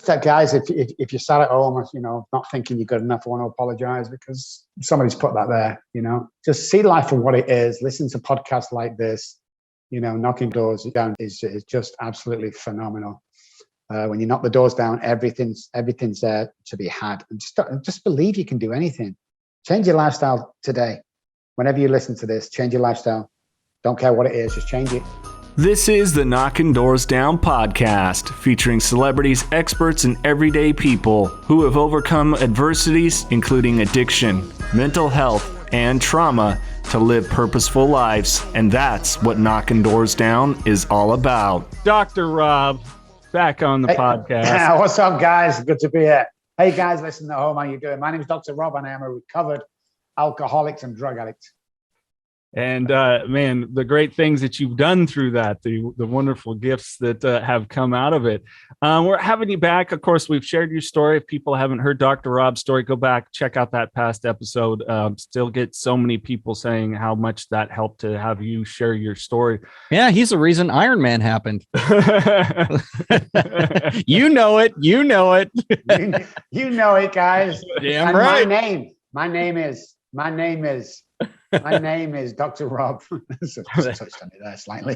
that, guys, if you're sat at home, not thinking you're good enough, I want to apologize because somebody's put that there. Just see life for what it is. Listen to podcasts like this. Knocking doors down is just absolutely phenomenal. When you knock the doors down, everything's there to be had, and just believe you can do anything. Change your lifestyle today. Whenever you listen to this, change your lifestyle. Don't care what it is, just change it. This is the Knocking Doors Down podcast, featuring celebrities, experts, and everyday people who have overcome adversities, including addiction, mental health, and trauma, to live purposeful lives. And that's what Knocking Doors Down is all about. Dr. Robb, back on the podcast. What's up, guys? Good to be here. Hey, guys, listen at home. How you doing? My name is Dr. Robb, and I am a recovered alcoholic and drug addict. And man, the great things that you've done through that, the wonderful gifts that have come out of it. We're having you back. Of course, we've shared your story. If people haven't heard Dr. Robb's story, go back, check out that past episode. Still get so many people saying how much that helped to have you share your story. Yeah, he's the reason Iron Man happened. You know it. You know it, guys. Damn and right. My name is Dr. Robb. Touched on it there slightly.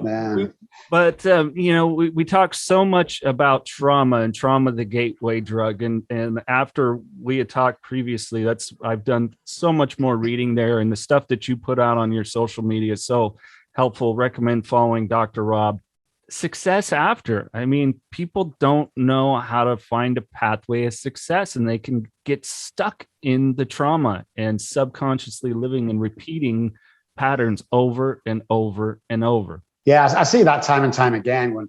Man. We talk so much about trauma and trauma, the gateway drug. And after we had talked previously, I've done so much more reading there, and the stuff that you put out on your social media is so helpful. Recommend following Dr. Robb. Success after. I mean, people don't know how to find a pathway of success, and they can get stuck in the trauma and subconsciously living and repeating patterns over and over and over. Yeah, I see that time and time again when,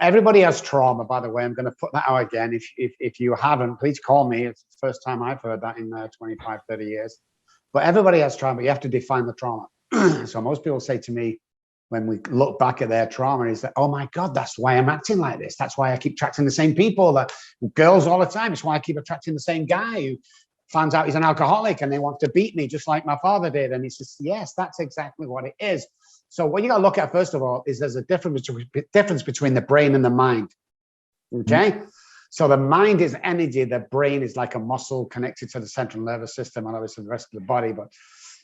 everybody has trauma, by the way. I'm going to put that out again. If you haven't, please call me. It's the first time I've heard that in 25, 30 years. But everybody has trauma. You have to define the trauma. So most people say to me, when we look back at their trauma, is that, oh my God, that's why I'm acting like this. That's why I keep attracting the same people, that girls all the time. It's why I keep attracting the same guy who finds out he's an alcoholic and they want to beat me just like my father did. And he says, yes, that's exactly what it is. So what you got to look at, first of all, is there's a difference between the brain and the mind. Okay. Mm-hmm. So the mind is energy. The brain is like a muscle connected to the central nervous system and obviously the rest of the body. But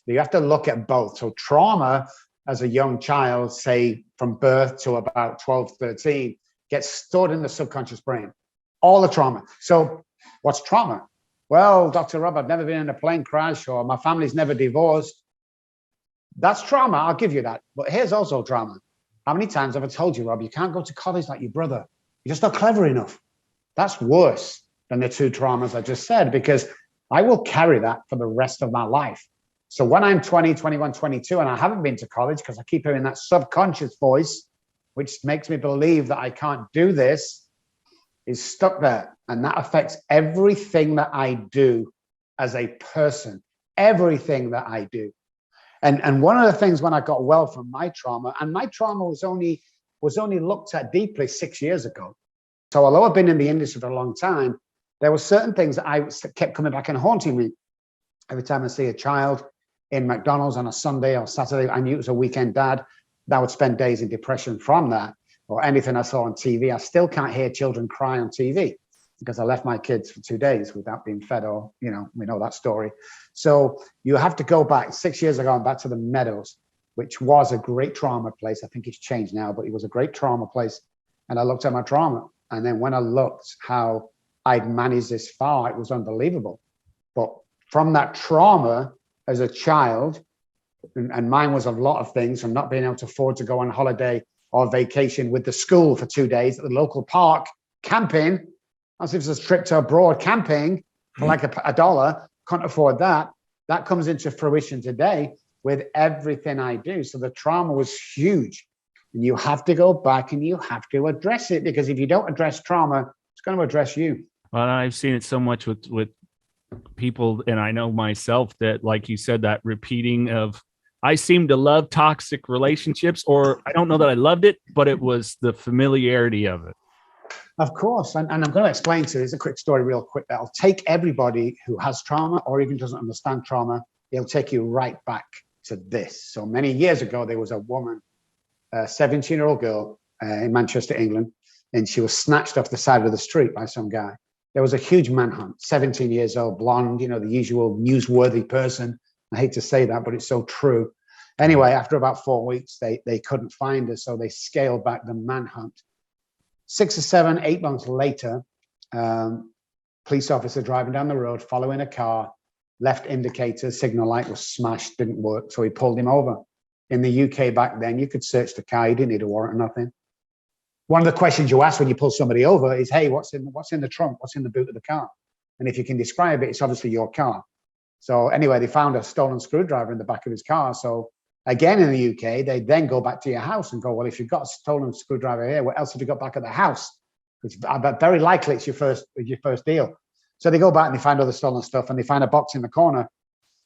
you have to look at both. So trauma, as a young child, say from birth to about 12, 13, gets stored in the subconscious brain, all the trauma. So what's trauma? Well, Dr. Robb, I've never been in a plane crash, or my family's never divorced. That's trauma, I'll give you that. But here's also trauma. How many times have I told you, Robb, you can't go to college like your brother. You're just not clever enough. That's worse than the two traumas I just said, because I will carry that for the rest of my life. So when I'm 20, 21, 22, and I haven't been to college because I keep hearing that subconscious voice, which makes me believe that I can't do this, is stuck there. And that affects everything that I do as a person, everything that I do. And one of the things when I got well from my trauma, and my trauma was only looked at deeply 6 years ago. So although I've been in the industry for a long time, there were certain things that I kept coming back and haunting me. Every time I see a child in McDonald's on a Sunday or Saturday, I knew it was a weekend dad. I would spend days in depression from that, or anything I saw on TV. I still can't hear children cry on TV because I left my kids for 2 days without being fed, or, we know that story. So you have to go back 6 years ago and back to the Meadows, which was a great trauma place. I think it's changed now, but it was a great trauma place. And I looked at my trauma. And then when I looked how I'd managed this far, it was unbelievable. But from that trauma, as a child, and mine was a lot of things, from not being able to afford to go on holiday or vacation with the school for 2 days at the local park, camping, as if it was a trip to abroad, camping for like $1, couldn't afford that. That comes into fruition today with everything I do. So the trauma was huge. And you have to go back and you have to address it, because if you don't address trauma, it's going to address you. Well, I've seen it so much with people, and I know myself, that, like you said, that repeating of, I seem to love toxic relationships, or I don't know that I loved it, but it was the familiarity of it. Of course. And I'm going to explain to you, it's a quick story real quick, that'll take everybody who has trauma or even doesn't understand trauma, it'll take you right back to this. So many years ago, there was a woman, a 17-year-old girl, in Manchester, England, and she was snatched off the side of the street by some guy. There was a huge manhunt, 17 years old, blonde, you know, the usual newsworthy person. I hate to say that, but it's so true. Anyway, after about 4 weeks, they couldn't find her, so they scaled back the manhunt. 6 or 7, 8 months later, police officer driving down the road, following a car, left indicator, signal light was smashed, didn't work, so he pulled him over. In the UK back then, you could search the car, you didn't need a warrant or nothing. One of the questions you ask when you pull somebody over is, hey, what's in the trunk? What's in the boot of the car? And if you can describe it, it's obviously your car. So anyway, they found a stolen screwdriver in the back of his car. So again, in the UK, they then go back to your house and go, well, if you've got a stolen screwdriver here, what else have you got back at the house? It's very likely it's your first deal. So they go back and they find all the stolen stuff, and they find a box in the corner,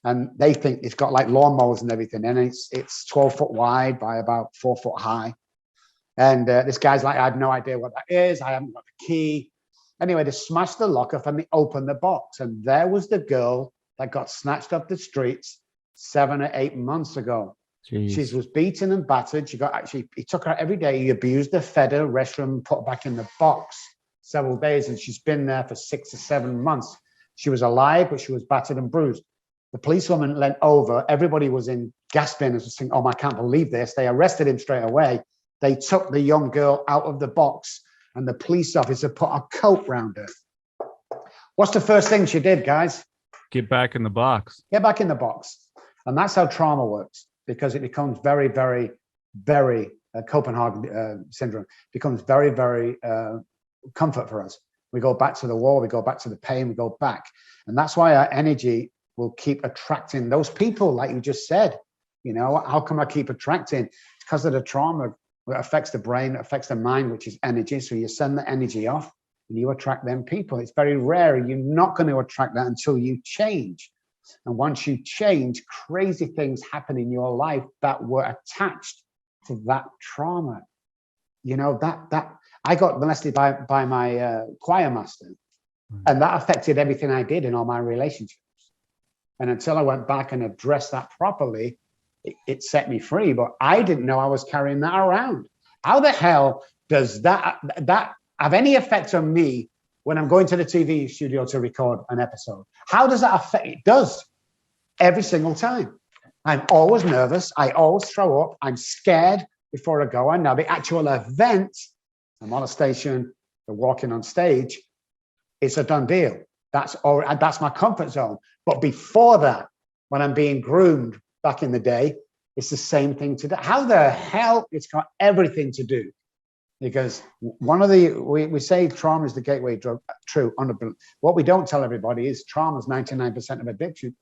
and they think it's got like lawnmowers and everything. And it's 12 foot wide by about 4 foot high. And this guy's like, I have no idea what that is. I haven't got the key. Anyway, they smashed the lock off and they opened the box. And there was the girl that got snatched off the streets 7 or 8 months ago. Jeez. She was beaten and battered. He took her out every day. He abused her, fed her, restroom, put her back in the box several days. And she's been there for 6 or 7 months. She was alive, but she was battered and bruised. The policewoman leant over. Everybody was in gasping and was saying, oh, I can't believe this. They arrested him straight away. They took the young girl out of the box, and the police officer put a coat round her. What's the first thing she did, guys? Get back in the box. Get back in the box. And that's how trauma works, because it becomes very, very, very Copenhagen syndrome becomes very, very comfort for us. We go back to the war, we go back to the pain, we go back. And that's why our energy will keep attracting those people, like you just said. You know, how come I keep attracting? It's because of the trauma. It affects the brain, it affects the mind, which is energy. So you send the energy off and you attract them people. It's very rare. You're not going to attract that until you change. And once you change, crazy things happen in your life that were attached to that trauma. You know, that I got molested by my choir master, and that affected everything I did in all my relationships. And until I went back and addressed that properly, it set me free. But I didn't know I was carrying that around. How the hell does that have any effect on me when I'm going to the TV studio to record an episode? How does that affect? It does every single time. I'm always nervous. I always throw up. I'm scared before I go on. Now, the actual event, I'm on a station, they're walking on stage, it's a done deal. That's my comfort zone. But before that, when I'm being groomed back in the day, it's the same thing today. How the hell? It's got everything to do. Because we say trauma is the gateway drug. True. What we don't tell everybody is trauma is 99% of addiction.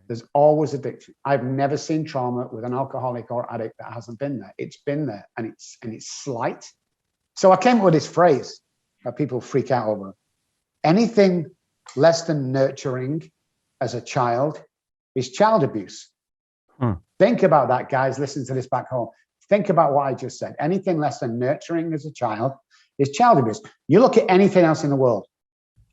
There's always addiction. I've never seen trauma with an alcoholic or addict that hasn't been there. It's been there, and it's slight. So I came up with this phrase that people freak out over. Anything less than nurturing as a child is child abuse. Think about that, guys. Listen to this back home. Think about what I just said. Anything less than nurturing as a child is child abuse. You look at anything else in the world,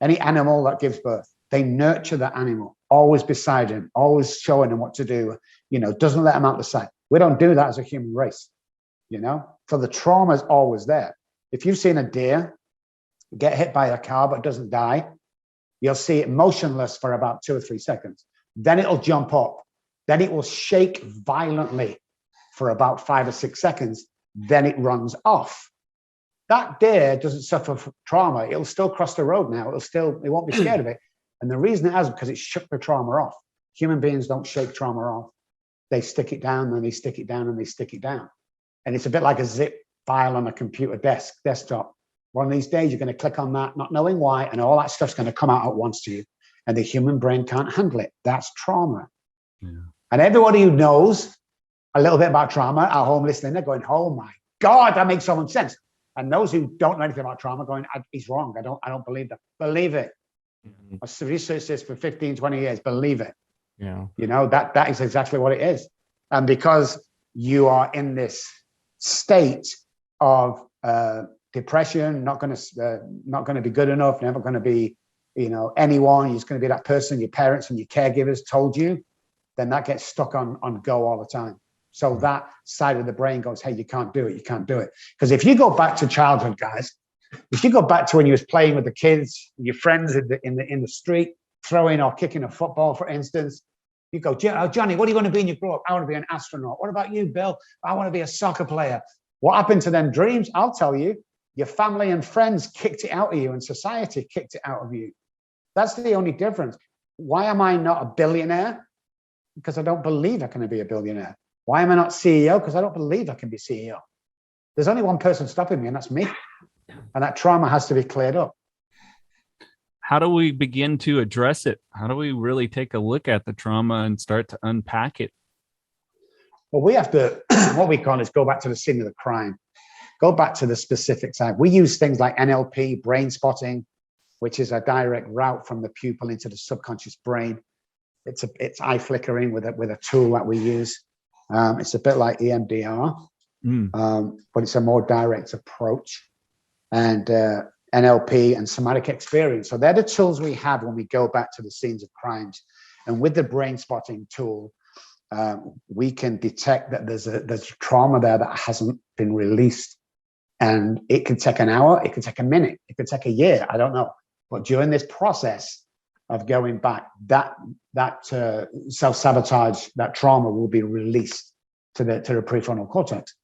any animal that gives birth, they nurture the animal, always beside him, always showing him what to do, you know, doesn't let him out of sight. We don't do that as a human race, you know? So the trauma is always there. If you've seen a deer get hit by a car but doesn't die, you'll see it motionless for about 2 or 3 seconds. Then it'll jump up. Then it will shake violently for about 5 or 6 seconds. Then it runs off. That deer doesn't suffer from trauma. It'll still cross the road now. It won't be scared of it. And the reason it has, because it shook the trauma off. Human beings don't shake trauma off. They stick it down, and they stick it down, and they stick it down. And it's a bit like a zip file on a computer desktop. One of these days, you're going to click on that, not knowing why, and all that stuff's going to come out at once to you. And the human brain can't handle it. That's trauma. Yeah. And everybody who knows a little bit about trauma at home listening, they're going, oh my God, that makes so much sense. And those who don't know anything about trauma going, he's wrong. I don't believe that. Believe it. I've researched this for 15, 20 years. Believe it. Yeah. You know, that is exactly what it is. And because you are in this state of depression, not going to be good enough, never going to be, you know, anyone, you're just going to be that person your parents and your caregivers told you, then that gets stuck on go all the time. So that side of the brain goes, hey, you can't do it. You can't do it. Because if you go back to childhood, guys, if you go back to when you was playing with the kids, your friends in the street, throwing or kicking a football, for instance, you go, Johnny, what are you going to be when you grow up? I want to be an astronaut. What about you, Bill? I want to be a soccer player. What happened to them dreams? I'll tell you. Your family and friends kicked it out of you, and society kicked it out of you. That's the only difference. Why am I not a billionaire? Because I don't believe I can be a billionaire. Why am I not CEO? Because I don't believe I can be CEO. There's only one person stopping me, and that's me. And that trauma has to be cleared up. How do we begin to address it? How do we really take a look at the trauma and start to unpack it? Well, we have to, what we call is go back to the scene of the crime. Go back to the specific side. We use things like NLP, brain spotting, which is a direct route from the pupil into the subconscious brain. It's eye flickering with a tool that we use. It's a bit like EMDR, but it's a more direct approach. And NLP and somatic experience. So they're the tools we have when we go back to the scenes of crimes. And with the brain spotting tool, we can detect that there's trauma there that hasn't been released. And it can take an hour, it could take a minute, it could take a year, I don't know. But during this process of going back, that self-sabotage, that trauma will be released to the prefrontal cortex.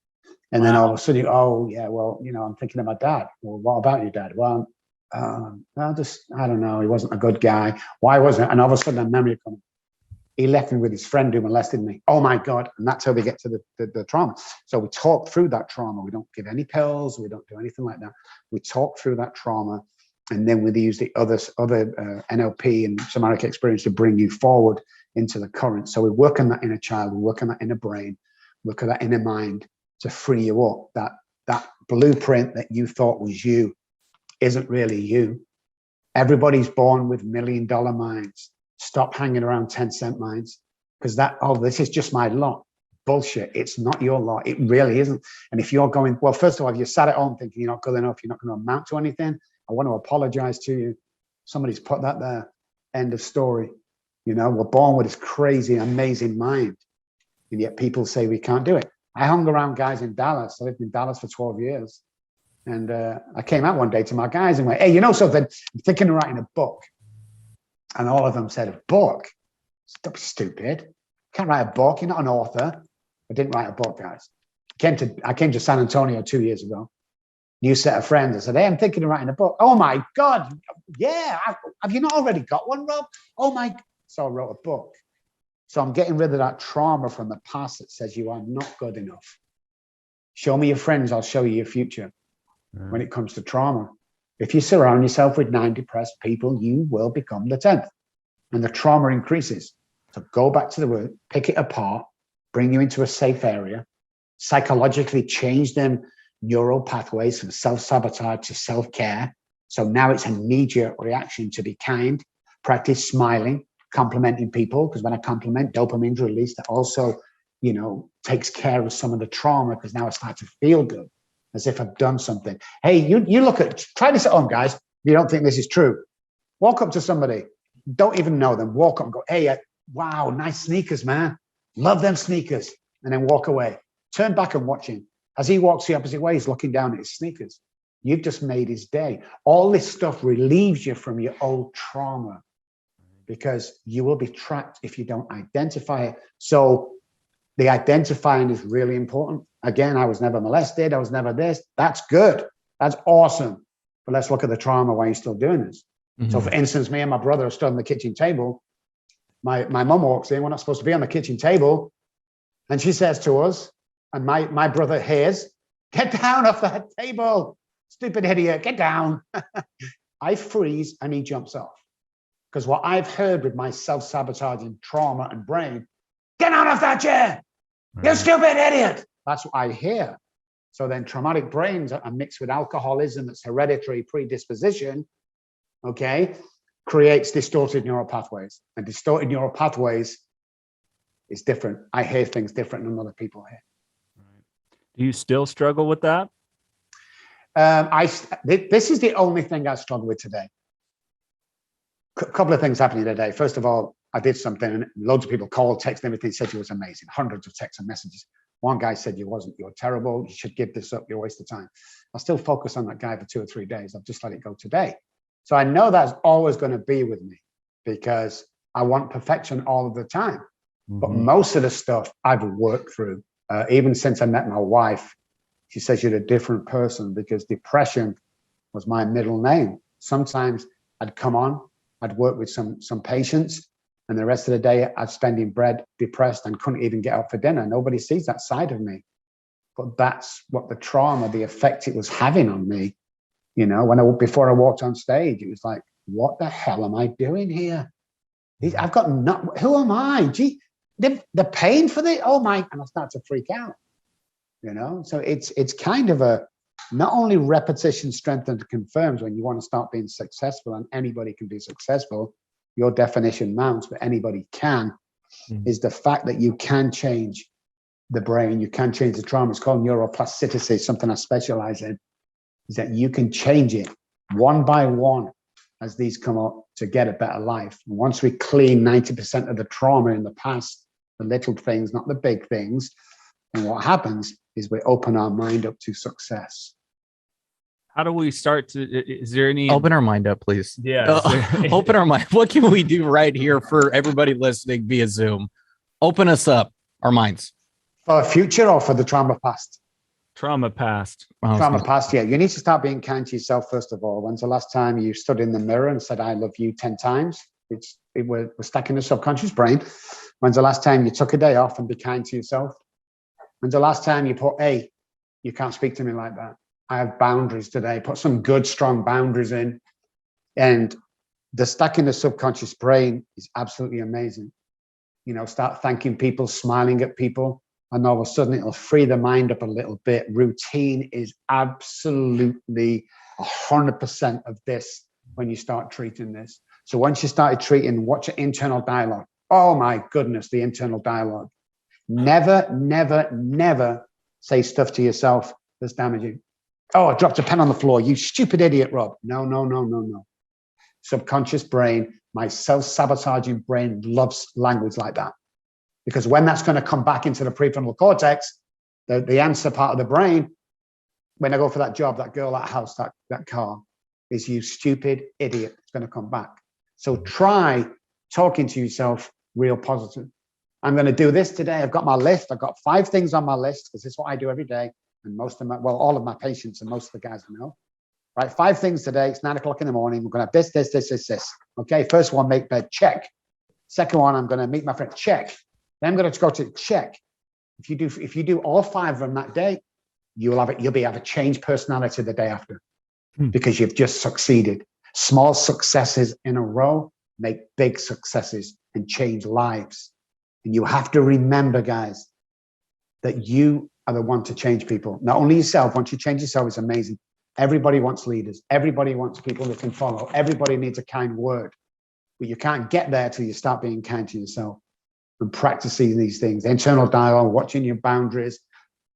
And then all of a sudden, oh yeah, well, I'm thinking of my dad. Well, what about your dad? Well, I don't know. He wasn't a good guy. Why wasn't it? And all of a sudden, a memory comes. He left me with his friend who molested me. Oh my God. And that's how we get to the trauma. So we talk through that trauma. We don't give any pills. We don't do anything like that. We talk through that trauma. And then we use the other NLP and somatic experience to bring you forward into the current. So we work on that inner child. We work on that inner brain. Work on that inner mind to free you up. That blueprint that you thought was you isn't really you. Everybody's born with $1 million minds. Stop hanging around 10-cent minds, because this is just my lot. Bullshit. It's not your lot. It really isn't. And if you're going, well, first of all, if you sat at home thinking you're not good enough, you're not going to amount to anything, I want to apologize to you. Somebody's put that there. End of story. We're born with this crazy, amazing mind. And yet people say we can't do it. I hung around guys in Dallas. I lived in Dallas for 12 years. And I came out one day to my guys and went, hey, you know something? I'm thinking of writing a book. And all of them said, a book? Stop, stupid. Can't write a book. You're not an author. I didn't write a book, guys. I came to San Antonio 2 years ago. New set of friends. I said, hey, I'm thinking of writing a book. Oh my God. Yeah. Have you not already got one, Rob? Oh my. So I wrote a book. So I'm getting rid of that trauma from the past that says you are not good enough. Show me your friends, I'll show you your future. When it comes to trauma, if you surround yourself with 9 depressed people, you will become the 10th, and the trauma increases. So go back to the word, pick it apart, bring you into a safe area, psychologically change them neural pathways from self-sabotage to self-care. So now it's a knee-jerk reaction to be kind. Practice smiling, complimenting people, because when I compliment, dopamine's released. That also, takes care of some of the trauma, because now I start to feel good, as if I've done something. Hey, you try this at home, guys. If you don't think this is true, walk up to somebody, don't even know them, walk up and go, hey, wow, nice sneakers, man. Love them sneakers. And then walk away. Turn back and watch him. As he walks the opposite way, he's looking down at his sneakers. You've just made his day. All this stuff relieves you from your old trauma, because you will be trapped if you don't identify it. So the identifying is really important. Again, I was never molested. I was never this. That's good. That's awesome. But let's look at the trauma while you're still doing this. Mm-hmm. So for instance, me and my brother are stood on the kitchen table. My mom walks in. We're not supposed to be on the kitchen table. And she says to us, and my brother hears, get down off that table. Stupid idiot, get down. I freeze and he jumps off. Because what I've heard with my self-sabotaging trauma and brain, get out of that chair, you stupid idiot. That's what I hear. So then traumatic brains are mixed with alcoholism, that's hereditary predisposition, okay, creates distorted neural pathways. And distorted neural pathways is different. I hear things different than other people hear. Do you still struggle with that? This is the only thing I struggle with today. Couple of things happening today. First of all, I did something and loads of people called, texted, everything, said you was amazing. Hundreds of texts and messages. One guy said you wasn't, you're terrible. You should give this up. You're a waste of time. I'll still focus on that guy for 2 or 3 days. I've just let it go today. So I know that's always going to be with me because I want perfection all of the time. But most of the stuff I've worked through, even since I met my wife. She says you're a different person because depression was my middle name. Sometimes I'd come on, I'd work with some patients, and the rest of the day I'd spend in bed depressed and couldn't even get out for dinner. Nobody sees that side of me. But that's what the trauma, the effect it was having on me. You know, before I walked on stage, it was like, what the hell am I doing here? I've got who am I? Gee, the pain for the, oh my, and I start to freak out, you know? So it's kind of a, not only repetition strengthens confirms when you want to start being successful, and anybody can be successful, your definition mounts, but anybody can, is the fact that you can change the brain, you can change the trauma. It's called neuroplasticity, something I specialize in, is that you can change it one by one as these come up to get a better life. And once we clean 90% of the trauma in the past, the little things, not the big things, and what happens is we open our mind up to success. How do we start to, is there any? Open our mind up, please. Yeah. Open our mind. What can we do right here for everybody listening via Zoom? Open us up, our minds. For the future or for the trauma past? Trauma past. Trauma past, yeah. You need to start being kind to yourself, first of all. When's the last time you stood in the mirror and said, I love you 10 times? We're stuck in the subconscious brain. When's the last time you took a day off and be kind to yourself? When's the last time you put, hey, you can't speak to me like that. I have boundaries today. Put some good, strong boundaries in. And the stuck in the subconscious brain is absolutely amazing. You know, start thanking people, smiling at people, and all of a sudden it'll free the mind up a little bit. Routine is absolutely 100% of this when you start treating this. So once you started treating, watch your internal dialogue. Oh my goodness, the internal dialogue. Never, never, never say stuff to yourself that's damaging. Oh, I dropped a pen on the floor. You stupid idiot, Rob. No, no, no, no, no. Subconscious brain, my self-sabotaging brain loves language like that. Because when that's going to come back into the prefrontal cortex, the answer part of the brain, when I go for that job, that girl, that house, that car, is you stupid idiot. It's going to come back. So try talking to yourself real positive. I'm going to do this today. I've got my list. I've got 5 things on my list because this is what I do every day. And most of my, well, all of my patients and most of the guys I know, right? 5 things today. It's 9 o'clock in the morning. We're going to have this. Okay. First one, make bed, check. Second one, I'm going to meet my friend, check. Then I'm going to go to check. If you do all 5 of them that day, you'll have a changed personality the day after because you've just succeeded. Small successes in a row make big successes and change lives. And you have to remember, guys, that you are the one to change people. Not only yourself. Once you change yourself, it's amazing. Everybody wants leaders. Everybody wants people that can follow. Everybody needs a kind word. But you can't get there till you start being kind to yourself and practicing these things. Internal dialogue, watching your boundaries,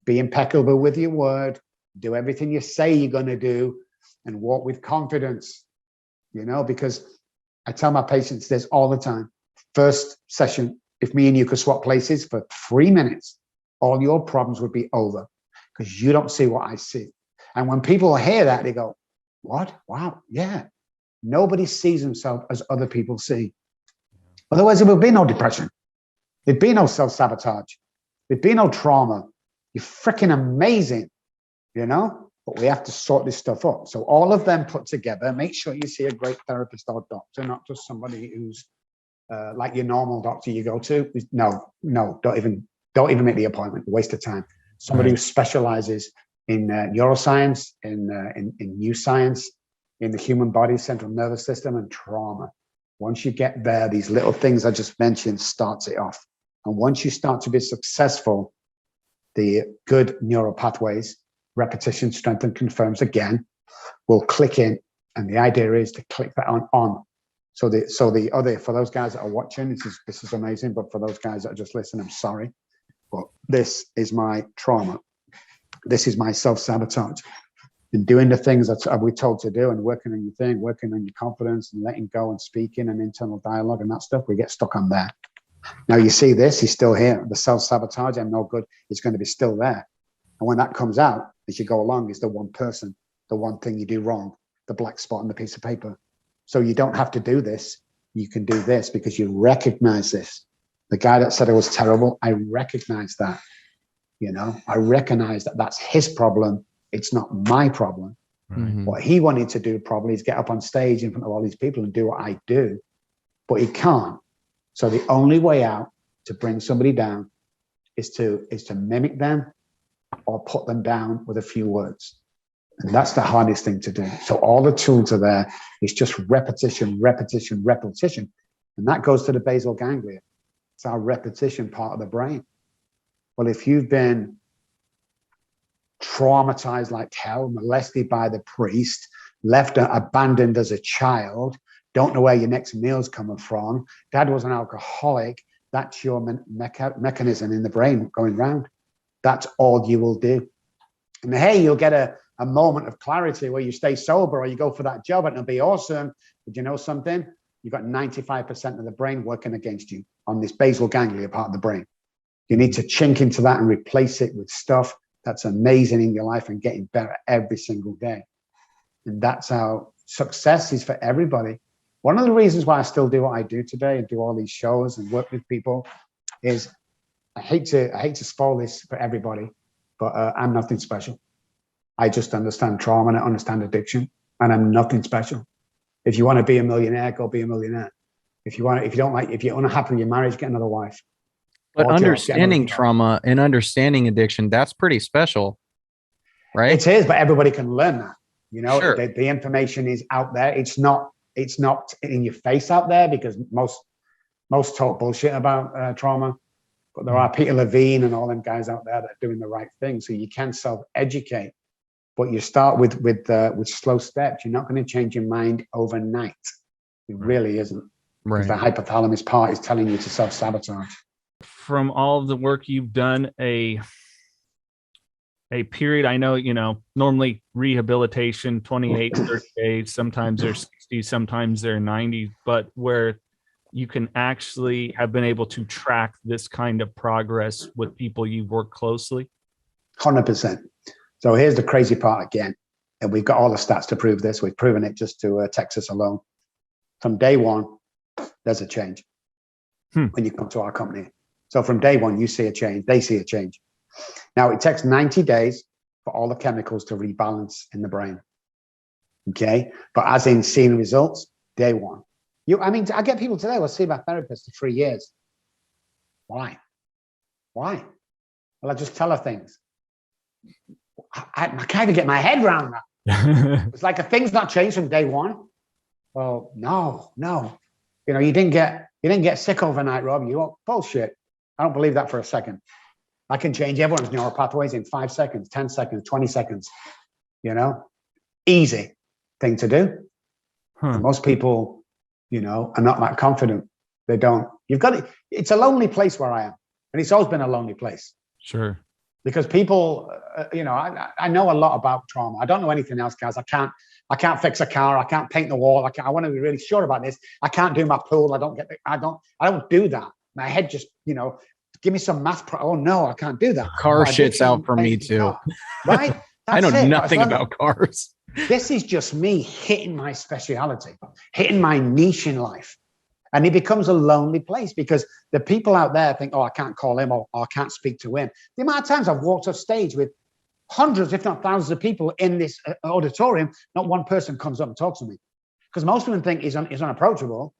be impeccable with your word, do everything you say you're going to do, and walk with confidence. You know, because I tell my patients this all the time. First session, if me and you could swap places for 3 minutes, all your problems would be over because you don't see what I see. And when people hear that, they go, what? Wow, yeah. Nobody sees himself as other people see. Otherwise, there would be no depression. There'd be no self-sabotage. There'd be no trauma. You're freaking amazing, you know? But we have to sort this stuff up. So all of them put together, make sure you see a great therapist or doctor, not just somebody who's like your normal doctor you go to. No, don't even make the appointment. Waste of time. Somebody who specializes in neuroscience, in new science, in the human body, central nervous system, and trauma. Once you get there, these little things I just mentioned starts it off. And once you start to be successful, the good neuropathways, repetition, strengthen, confirms again, will click in. And the idea is to click that on. So the other, for those guys that are watching, this is amazing. But for those guys that are just listening, I'm sorry. But this is my trauma. This is my self-sabotage. and doing the things that we're told to do and working on your thing, working on your confidence and letting go and speaking and internal dialogue and that stuff, we get stuck on there. Now you see this, he's still here. The self-sabotage, I'm no good, it's going to be still there. And when that comes out, as you go along, is the one person, the one thing you do wrong, the black spot on the piece of paper. So you don't have to do this. You can do this because you recognize this. The guy that said it was terrible, I recognize that. You know, I recognize that that's his problem. It's not my problem. Right. What he wanted to do probably is get up on stage in front of all these people and do what I do, but he can't. So the only way out to bring somebody down is to mimic them or put them down with a few words. And that's the hardest thing to do. So all the tools are there. It's just repetition, repetition, repetition. And that goes to the basal ganglia. It's our repetition part of the brain. Well, if you've been traumatized like hell, molested by the priest, left abandoned as a child, don't know where your next meal's coming from, dad was an alcoholic, that's your mechanism in the brain going round. That's all you will do. And hey, you'll get a moment of clarity where you stay sober or you go for that job and it'll be awesome. But you know something? You've got 95% of the brain working against you on this basal ganglia part of the brain. You need to chink into that and replace it with stuff that's amazing in your life and getting better every single day. And that's how success is for everybody. One of the reasons why I still do what I do today and do all these shows and work with people is I hate to spoil this for everybody, but I'm nothing special. I just understand trauma and I understand addiction, and I'm nothing special. If you want to be a millionaire, go be a millionaire. If you're unhappy in your marriage, get another wife. But understanding trauma and understanding addiction, that's pretty special, right? It is, but everybody can learn that. You know, sure. The information is out there. It's not in your face out there because most talk bullshit about trauma. But there are Peter Levine and all them guys out there that are doing the right thing. So you can self-educate, but you start with slow steps. You're not going to change your mind overnight. It really isn't. Right. The hypothalamus part is telling you to self-sabotage. From all of the work you've done, a period, I know, normally rehabilitation, 28, 30 days, sometimes they're 60, sometimes they're 90, but where you can actually have been able to track this kind of progress with people you've worked closely? 100%. So here's the crazy part again. And we've got all the stats to prove this. We've proven it just to Texas alone. From day one, there's a change when you come to our company. So from day one, you see a change, they see a change. Now it takes 90 days for all the chemicals to rebalance in the brain. Okay. But as in seeing results, day one. I get people today, we'll see my therapist for 3 years. Why? Well, I just tell her things. I can't even get my head around that. It's like a thing's not changed from day one. Well, no. You didn't get sick overnight, Rob. Bullshit. I don't believe that for a second. I can change everyone's neuropathways in 5 seconds, 10 seconds, 20 seconds. Easy thing to do. Most people, are not that confident. They don't. It's a lonely place where I am. And it's always been a lonely place. Sure. Because people, I know a lot about trauma. I don't know anything else, guys. I can't fix a car. I can't paint the wall. I want to be really sure about this. I can't do my pool. I don't do that. My head just, give me some math. Oh no, I can't do that. Car shit's out for me too. Right? I know nothing about cars. This is just me hitting my speciality, hitting my niche in life. And it becomes a lonely place because the people out there think, oh, I can't call him or I can't speak to him. The amount of times I've walked off stage with hundreds, if not thousands of people in this auditorium, not one person comes up and talks to me. Because most of them think he's unapproachable,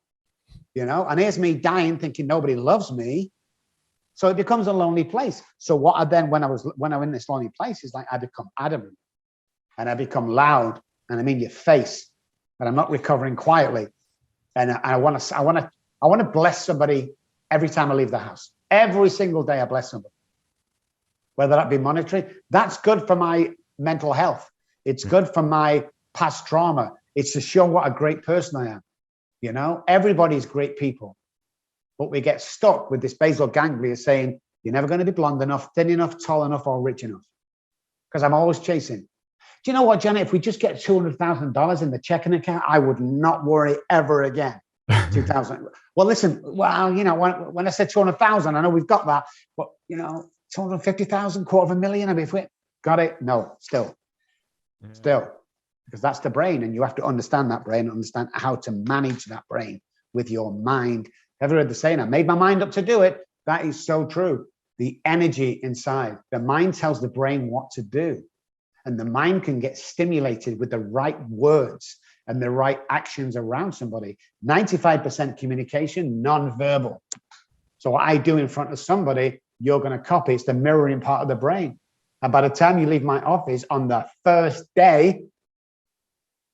and here's me dying thinking nobody loves me. So it becomes a lonely place. So when I'm in this lonely place is like I become adamant and I become loud and I'm in your face and I'm not recovering quietly. And I want to bless somebody every time I leave the house. Every single day I bless somebody. Whether that be monetary, that's good for my mental health. It's good for my past trauma. It's to show what a great person I am. Everybody's great people. But we get stuck with this basal ganglia saying, you're never going to be blonde enough, thin enough, tall enough, or rich enough. Because I'm always chasing. Do you know what, Janet? If we just get $200,000 in the checking account, I would not worry ever again. 2000. Well, listen, well, you know, when I said 200,000, I know we've got that, but you know, 250,000, $250,000. I mean, if we got it, no, still, because that's the brain, and you have to understand that brain, understand how to manage that brain with your mind. Ever heard the saying, I made my mind up to do it? That is so true. The energy inside, the mind tells the brain what to do. And the mind can get stimulated with the right words and the right actions around somebody. 95% communication, non-verbal. So what I do in front of somebody, you're going to copy. It's the mirroring part of the brain. And by the time you leave my office on the first day,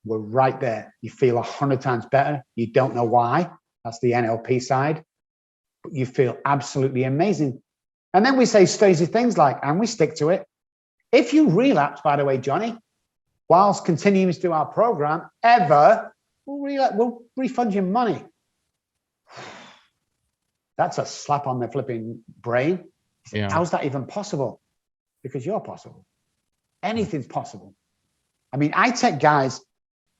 we're right there. You feel 100 times better. You don't know why. That's the NLP side. But you feel absolutely amazing. And then we say crazy things like, and we stick to it. If you relapse, by the way, Johnny, whilst continuing to do our program, we'll refund your money. That's a slap on the flipping brain. Yeah. How's that even possible? Because you're possible. Anything's possible. I mean, I take guys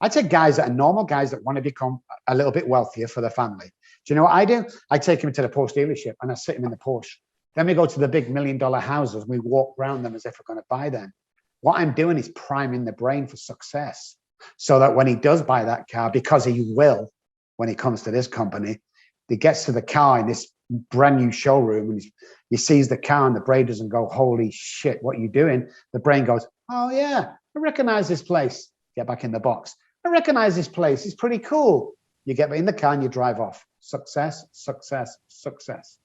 that are normal guys that want to become a little bit wealthier for their family. Do you know what I do? I take them to the Porsche dealership and I sit them in the Porsche. Then we go to the big $1 million houses and we walk around them as if we're going to buy them. What I'm doing is priming the brain for success so that when he does buy that car, because he will, when he comes to this company, he gets to the car in this brand new showroom and he sees the car and the brain doesn't go, holy shit, what are you doing? The brain goes, oh yeah, I recognize this place. Get back in the box. I recognize this place. It's pretty cool. You get in the car and you drive off. Success, success, success.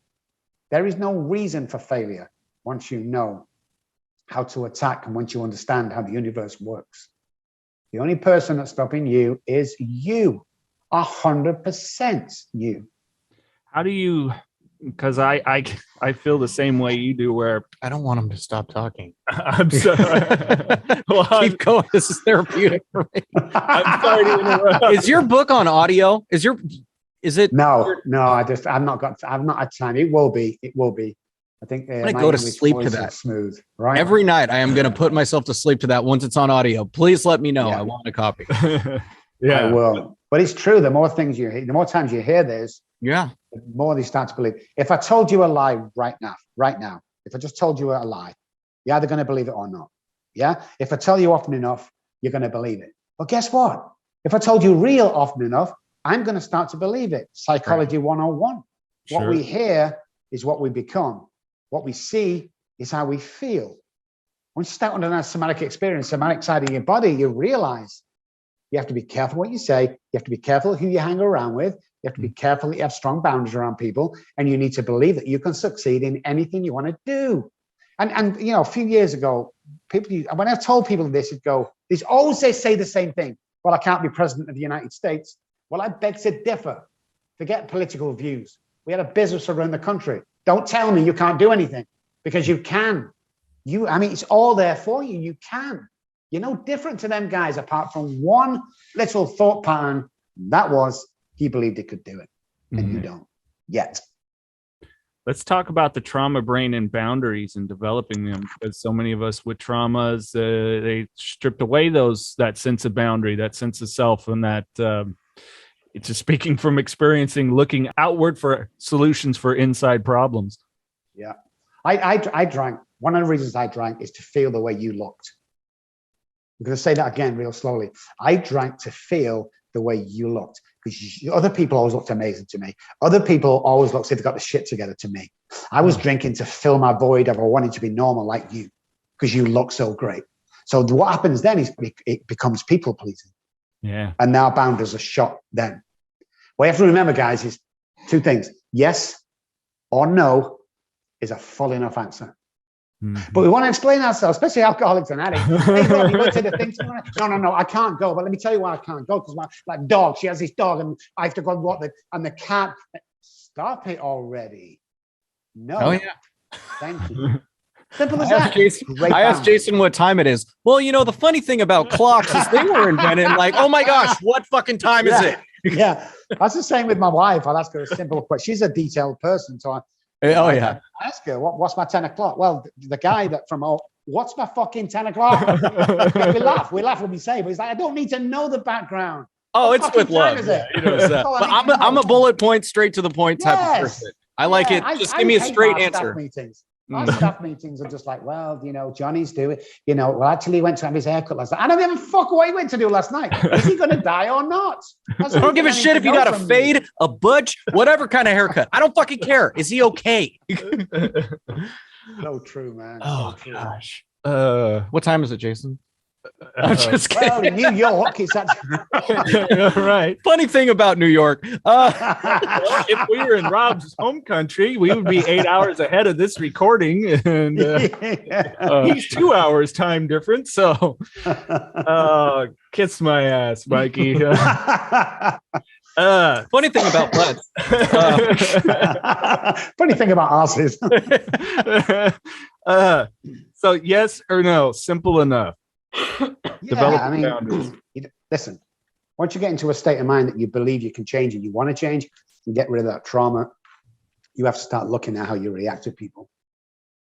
There is no reason for failure once you know how to attack and once you understand how the universe works. The only person that's stopping you is you, 100% you. How do you, because I feel the same way you do where I don't want him to stop talking. I'm sorry. Well, keep going. This is therapeutic for me. I'm sorry to interrupt. Is your book on audio? Is it? No, I've not had time. It will be. I think I'm gonna go to sleep to that. Smooth, right? Every night I am going to put myself to sleep to that once it's on audio. Please let me know. Yeah. I want a copy. Yeah, I will. But it's true. The more things you hear, the more times you hear this, the more they start to believe. If I told you a lie right now, if I just told you a lie, you're either going to believe it or not. Yeah. If I tell you often enough, you're going to believe it. But guess what? If I told you real often enough, I'm going to start to believe it. Psychology 101. Sure. What we hear is what we become. What we see is how we feel. Once you start under that somatic experience, somatic side of your body, you realize you have to be careful what you say. You have to be careful who you hang around with. You have to be careful that you have strong boundaries around people. And you need to believe that you can succeed in anything you want to do. And you know, a few years ago, when I told people this, they always say the same thing. Well, I can't be president of the United States. Well, I beg to differ. Forget political views. We had a business around the country. Don't tell me you can't do anything, because you can. I mean, it's all there for you. You can. You're no different to them guys, apart from one little thought pattern. That was, he believed he could do it. And you don't yet. Let's talk about the trauma brain and boundaries and developing them, because so many of us with traumas, they stripped away that sense of boundary, that sense of self, and that it's just speaking from experiencing, looking outward for solutions for inside problems. Yeah. I drank. One of the reasons I drank is to feel the way you looked. I'm going to say that again real slowly. I drank to feel the way you looked, because other people always looked amazing to me. Other people always looked as if they got the shit together to me. I was drinking to fill my void of wanting to be normal like you, because you look so great. So what happens then is it becomes people pleasing. Yeah. And now boundaries are shot then. What you have to remember, guys, is two things. Yes or no is a full enough answer. Mm-hmm. But we want to explain ourselves, especially alcoholics and addicts. Hey, Rob, you went to the thing tomorrow? No, I can't go. But let me tell you why I can't go. Because my dog, she has this dog, and I have to go and the cat. Stop it already. No. Oh, yeah. Thank you. Simple as that. I asked Jason what time it is. Well, you know, the funny thing about clocks is they were invented like, oh my gosh, what fucking time is it? Yeah. That's the same with my wife. I'll ask her a simple question. She's a detailed person. So I ask her, what's my 10 o'clock? Well, the guy that from what's my fucking 10 o'clock? we laugh when we say, but he's like, I don't need to know the background. Oh, what it's with love. Is yeah, it? you know, but I'm a bullet point, straight to the point type of person. I like it. Just give me a straight answer. Our staff meetings are just like, well, you know, Johnny's doing, you know, well, actually he went to have his haircut last night. I don't give a fuck what he went to do last night. Is he going to die or not? I don't give a shit if you got a fade, a butch, whatever kind of haircut. I don't fucking care. Is he okay? So true, man. Oh, so true. gosh. What time is it, Jason? I'm just kidding. Well, in New York, it's actually right. Funny thing about New York. If we were in Robb's home country, we would be 8 hours ahead of this recording, and he's 2 hours time difference. So, kiss my ass, Mikey. Funny thing about butts. Funny thing about asses. So yes or no, simple enough. Boundaries. Listen, once you get into a state of mind that you believe you can change and you want to change and get rid of that trauma, you have to start looking at how you react to people,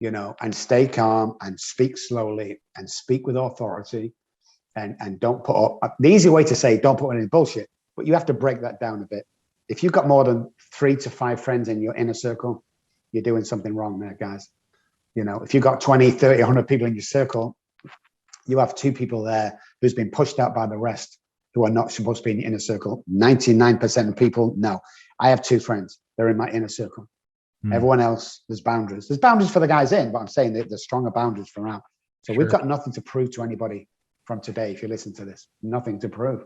you know, and stay calm and speak slowly and speak with authority and don't put up. The easy way to say don't put any bullshit, but you have to break that down a bit. If you've got more than 3 to 5 friends in your inner circle, you're doing something wrong there, guys. You know, if you've got 20, 30, 100 people in your circle, you have 2 people there who's been pushed out by the rest who are not supposed to be in the inner circle. 99% of people, no. I have 2 friends. They're in my inner circle. Everyone else, there's boundaries. There's boundaries for the guys in, but I'm saying that there's stronger boundaries for out. So we've got nothing to prove to anybody from today. If you listen to this, nothing to prove.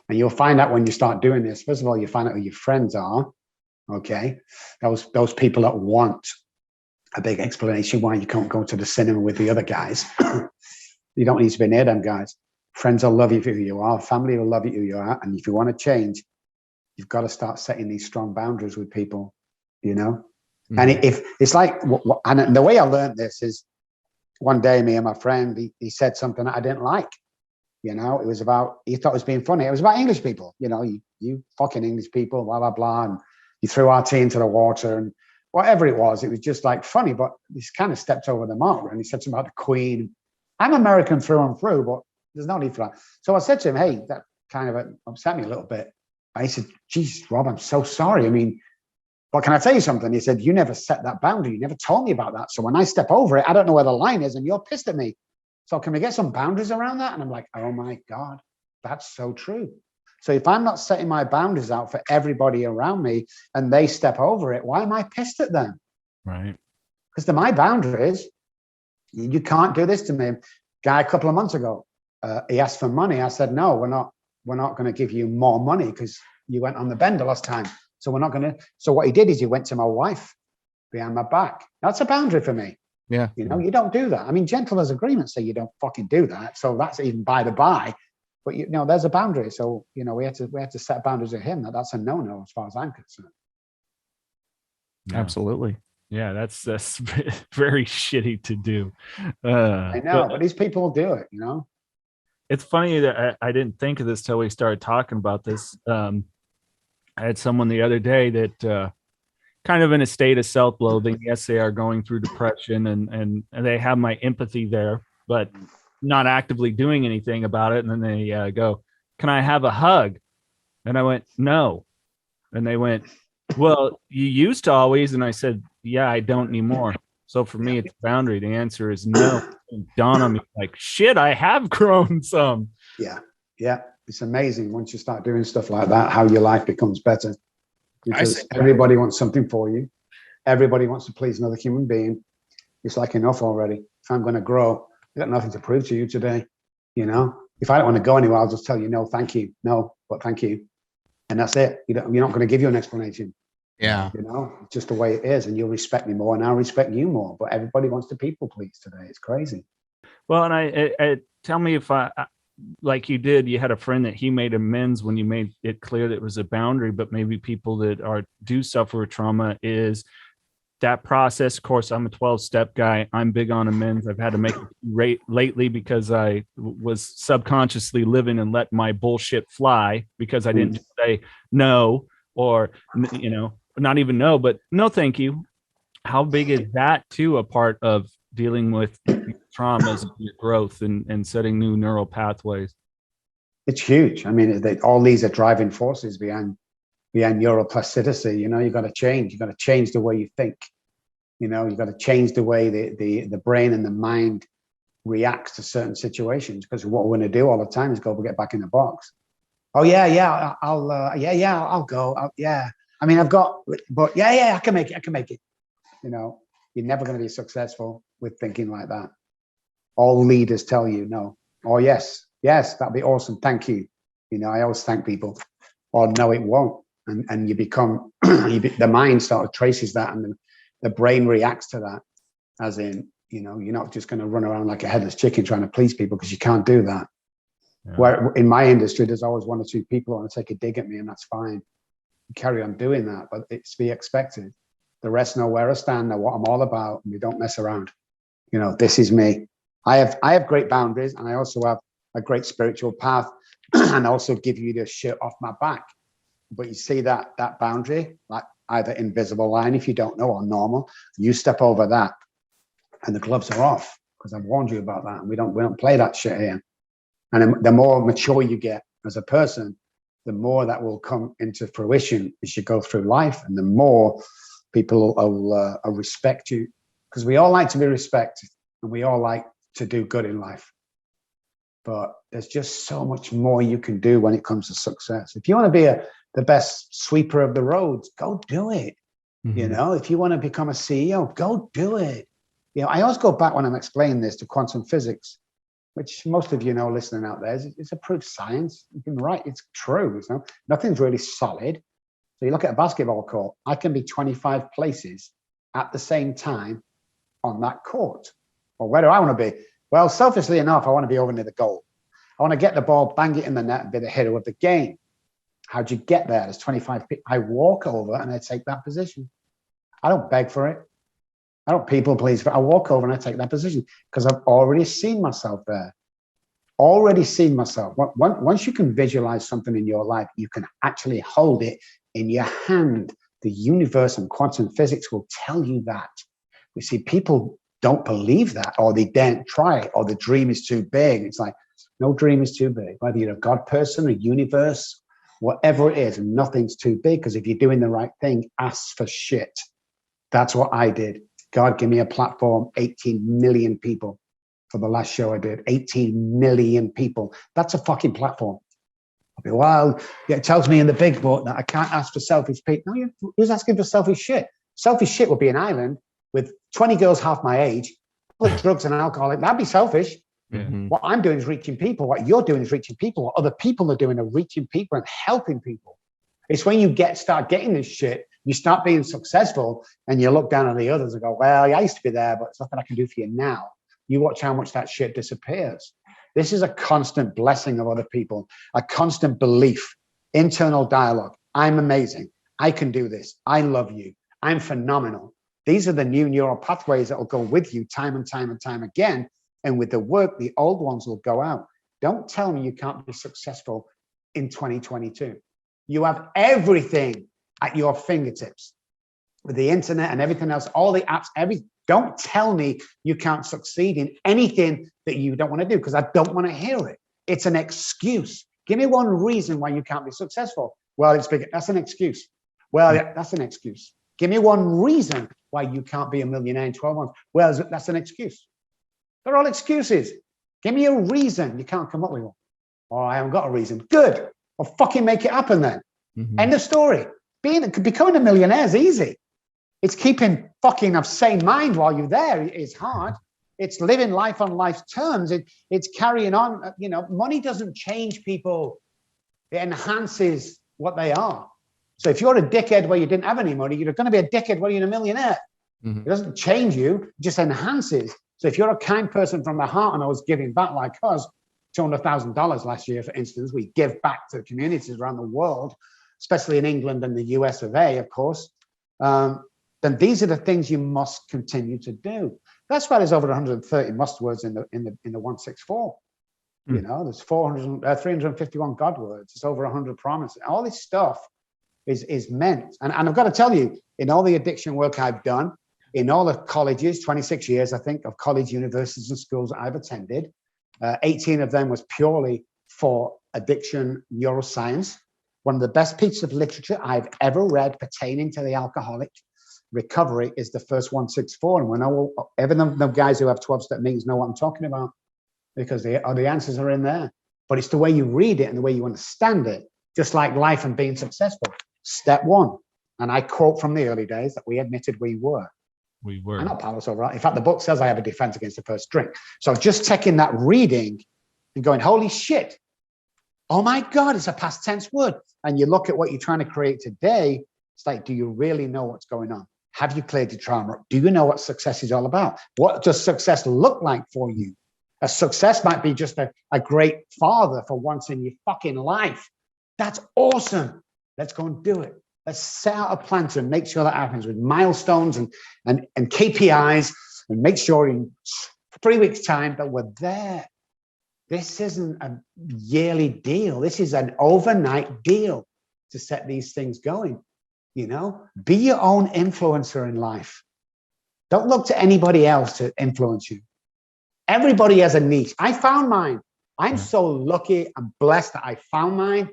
And you'll find out when you start doing this, first of all, you find out who your friends are. Okay. Those people that want a big explanation why you can't go to the cinema with the other guys. You don't need to be near them guys. Friends will love you for who you are. Family will love you who you are. And if you want to change, you've got to start setting these strong boundaries with people, you know? And if it's like, and the way I learned this is one day, me and my friend, he said something that I didn't like, you know, it was about, he thought it was being funny. It was about English people, you know, you fucking English people, blah, blah, blah. And you threw our tea into the water and whatever it was just like funny, but he's kind of stepped over the mark. And he said something about the Queen. I'm American through and through, but there's no need for that. So I said to him, hey, that kind of upset me a little bit. I said, geez, Rob, I'm so sorry. I mean, but can I tell you something? He said, you never set that boundary. You never told me about that. So when I step over it, I don't know where the line is and you're pissed at me. So can we get some boundaries around that? And I'm like, oh my God, that's so true. So if I'm not setting my boundaries out for everybody around me and they step over it, why am I pissed at them? Right. Because they're my boundaries. You can't do this to me. Guy a couple of months ago, he asked for money. I said, no, we're not going to give you more money because you went on the bender last time. So we're not going to. So what he did is he went to my wife behind my back. That's a boundary for me. Yeah. You know, you don't do that. I mean, gentlemen's agreements say you don't fucking do that. So that's even by the by. But you know, there's a boundary. So, you know, we had to set boundaries with him. That's a no-no as far as I'm concerned. Yeah. Absolutely. Yeah, that's very shitty to do. I know, but these people do it, you know. It's funny that I didn't think of this till we started talking about this. I had someone the other day that kind of in a state of self-loathing. Yes, they are going through depression and they have my empathy there, but not actively doing anything about it. And then they go, can I have a hug? And I went, no. And they went, well, you used to always. And I said, yeah, I don't anymore. So for me, it's a boundary. The answer is no. Dawn on me like, shit, I have grown some. Yeah. Yeah. It's amazing once you start doing stuff like that, how your life becomes better. Because everybody wants something for you. Everybody wants to please another human being. It's like enough already. If I'm going to grow, I've got nothing to prove to you today. You know, if I don't want to go anywhere, I'll just tell you, no, thank you. No, but thank you. And that's it. You're not going to give you an explanation. Yeah. You know, it's just the way it is. And you'll respect me more and I'll respect you more. But everybody wants to people please today. It's crazy. Well, and I tell me if like you did, you had a friend that he made amends when you made it clear that it was a boundary, but maybe people that do suffer trauma is that process. Of course, I'm a 12-step guy. I'm big on amends. I've had to make it lately because I was subconsciously living and let my bullshit fly because I didn't say no or, you know, not even no, but no, thank you. How big is that too a part of dealing with traumas and your growth and setting new neural pathways. It's huge. I mean, all these are driving forces behind neuroplasticity. You know, you've got to change. You've got to change the way you think. You know, you've got to change the way the brain and the mind reacts to certain situations. Because what we're going to do all the time is get back in the box. Oh yeah, I'll go. Yeah. I mean, I can make it. You know, you're never going to be successful with thinking like that. All leaders tell you no. Oh yes, that'd be awesome. Thank you. You know, I always thank people. Or no, it won't. And you become, the mind sort of traces that, and the brain reacts to that. As in, you know, you're not just going to run around like a headless chicken trying to please people, because you can't do that. Yeah. Where in my industry, there's always one or two people who want to take a dig at me, and that's fine. You carry on doing that, but it's to be expected. The rest know where I stand, know what I'm all about, and we don't mess around. You know, this is me. I have great boundaries, and I also have a great spiritual path, and also give you the shit off my back. But you see that boundary, like either invisible line, if you don't know, or normal, you step over that, and the gloves are off, because I've warned you about that, and we don't play that shit here. And the more mature you get as a person, the more that will come into fruition as you go through life, and the more people will respect you, because we all like to be respected, and we all like to do good in life. But there's just so much more you can do when it comes to success. If you want to be the best sweeper of the roads, go do it. Mm-hmm. You know, if you want to become a CEO, go do it. You know, I always go back when I'm explaining this to quantum physics, which most of you know listening out there, it's a proof science. You can write, it's true. You know? Nothing's really solid. So you look at a basketball court, I can be 25 places at the same time on that court. Well, where do I want to be? Well, selfishly enough, I want to be over near the goal. I want to get the ball, bang it in the net, and be the hero of the game. How'd you get there? There's 25 people. I walk over and I take that position. I don't beg for it. I don't people please. I walk over and I take that position because I've already seen myself there. Already seen myself. Once you can visualize something in your life, you can actually hold it in your hand. The universe and quantum physics will tell you that. We see people don't believe that, or they daren't try it, or the dream is too big. It's like, no dream is too big. Whether you're a God person, a universe, whatever it is, nothing's too big, because if you're doing the right thing, ask for shit. That's what I did. God, give me a platform, 18 million people for the last show I did, 18 million people. That's a fucking platform. I'll be, well, yeah, it tells me in the big book that I can't ask for selfish people. No, who's asking for selfish shit? Selfish shit would be an island with 20 girls half my age, with drugs and alcohol. That'd be selfish. Mm-hmm. What I'm doing is reaching people. What you're doing is reaching people. What other people are doing are reaching people and helping people. It's when you start getting this shit, you start being successful, and you look down on the others and go, well, I used to be there, but it's nothing I can do for you now. You watch how much that shit disappears. This is a constant blessing of other people, a constant belief, internal dialogue. I'm amazing. I can do this. I love you. I'm phenomenal. These are the new neural pathways that will go with you time and time and time again. And with the work, the old ones will go out. Don't tell me you can't be successful in 2022. You have everything at your fingertips with the internet and everything else, all the apps, everything. Don't tell me you can't succeed in anything that you don't want to do, because I don't want to hear it. It's an excuse. Give me one reason why you can't be successful. Well, it's big. That's an excuse. Well, yeah, that's an excuse. Give me one reason why you can't be a millionaire in 12 months. Well, that's an excuse. They're all excuses. Give me a reason. You can't come up with one. Oh, I haven't got a reason. Good. Well, fucking make it happen then. Mm-hmm. End of story. Becoming a millionaire is easy. It's keeping fucking of sane mind while you're there is hard. It's living life on life's terms. It's carrying on. You know, money doesn't change people. It enhances what they are. So if you're a dickhead where you didn't have any money, you're going to be a dickhead where you're a millionaire. Mm-hmm. It doesn't change you. It just enhances. So if you're a kind person from the heart, and I was giving back like us, $200,000 last year, for instance, we give back to communities around the world, especially in England and the US of A, of course, then these are the things you must continue to do. That's why there's over 130 must words in the 164. You know, there's 351 God words. It's over 100 promises. All this stuff is meant. And I've got to tell you, in all the addiction work I've done, in all the colleges, 26 years, I think, of college, universities, and schools that I've attended, 18 of them was purely for addiction neuroscience. One of the best pieces of literature I've ever read pertaining to the alcoholic recovery is the first 164. And we know, even the guys who have 12-step meetings know what I'm talking about, because the answers are in there. But it's the way you read it and the way you understand it, just like life and being successful. Step one, and I quote from the early days that we admitted we were. We were. I'm not powerless over it. In fact, the book says I have a defense against the first drink. So just taking that reading and going, holy shit, oh my God, it's a past tense word. And you look at what you're trying to create today, it's like, do you really know what's going on? Have you cleared your trauma? Do you know what success is all about? What does success look like for you? A success might be just a great father for once in your fucking life. That's awesome. Let's go and do it. Let's set out a plan to make sure that happens with milestones and KPIs, and make sure in 3 weeks' time that we're there. This isn't a yearly deal. This is an overnight deal to set these things going. You know, be your own influencer in life. Don't look to anybody else to influence you. Everybody has a niche. I found mine. I'm so lucky and blessed that I found mine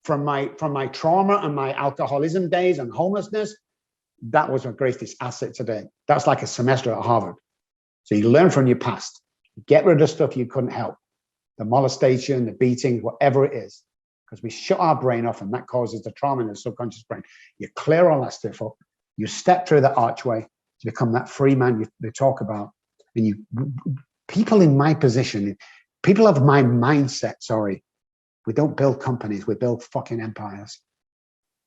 from my trauma and my alcoholism days and homelessness. That was my greatest asset today. That's like a semester at Harvard. So you learn from your past. Get rid of stuff you couldn't help. The molestation, the beating, whatever it is. Because we shut our brain off, and that causes the trauma in the subconscious brain. You clear all that stuff up. You step through the archway to become that free man they talk about. And people in my position, people of my mindset, we don't build companies, we build fucking empires.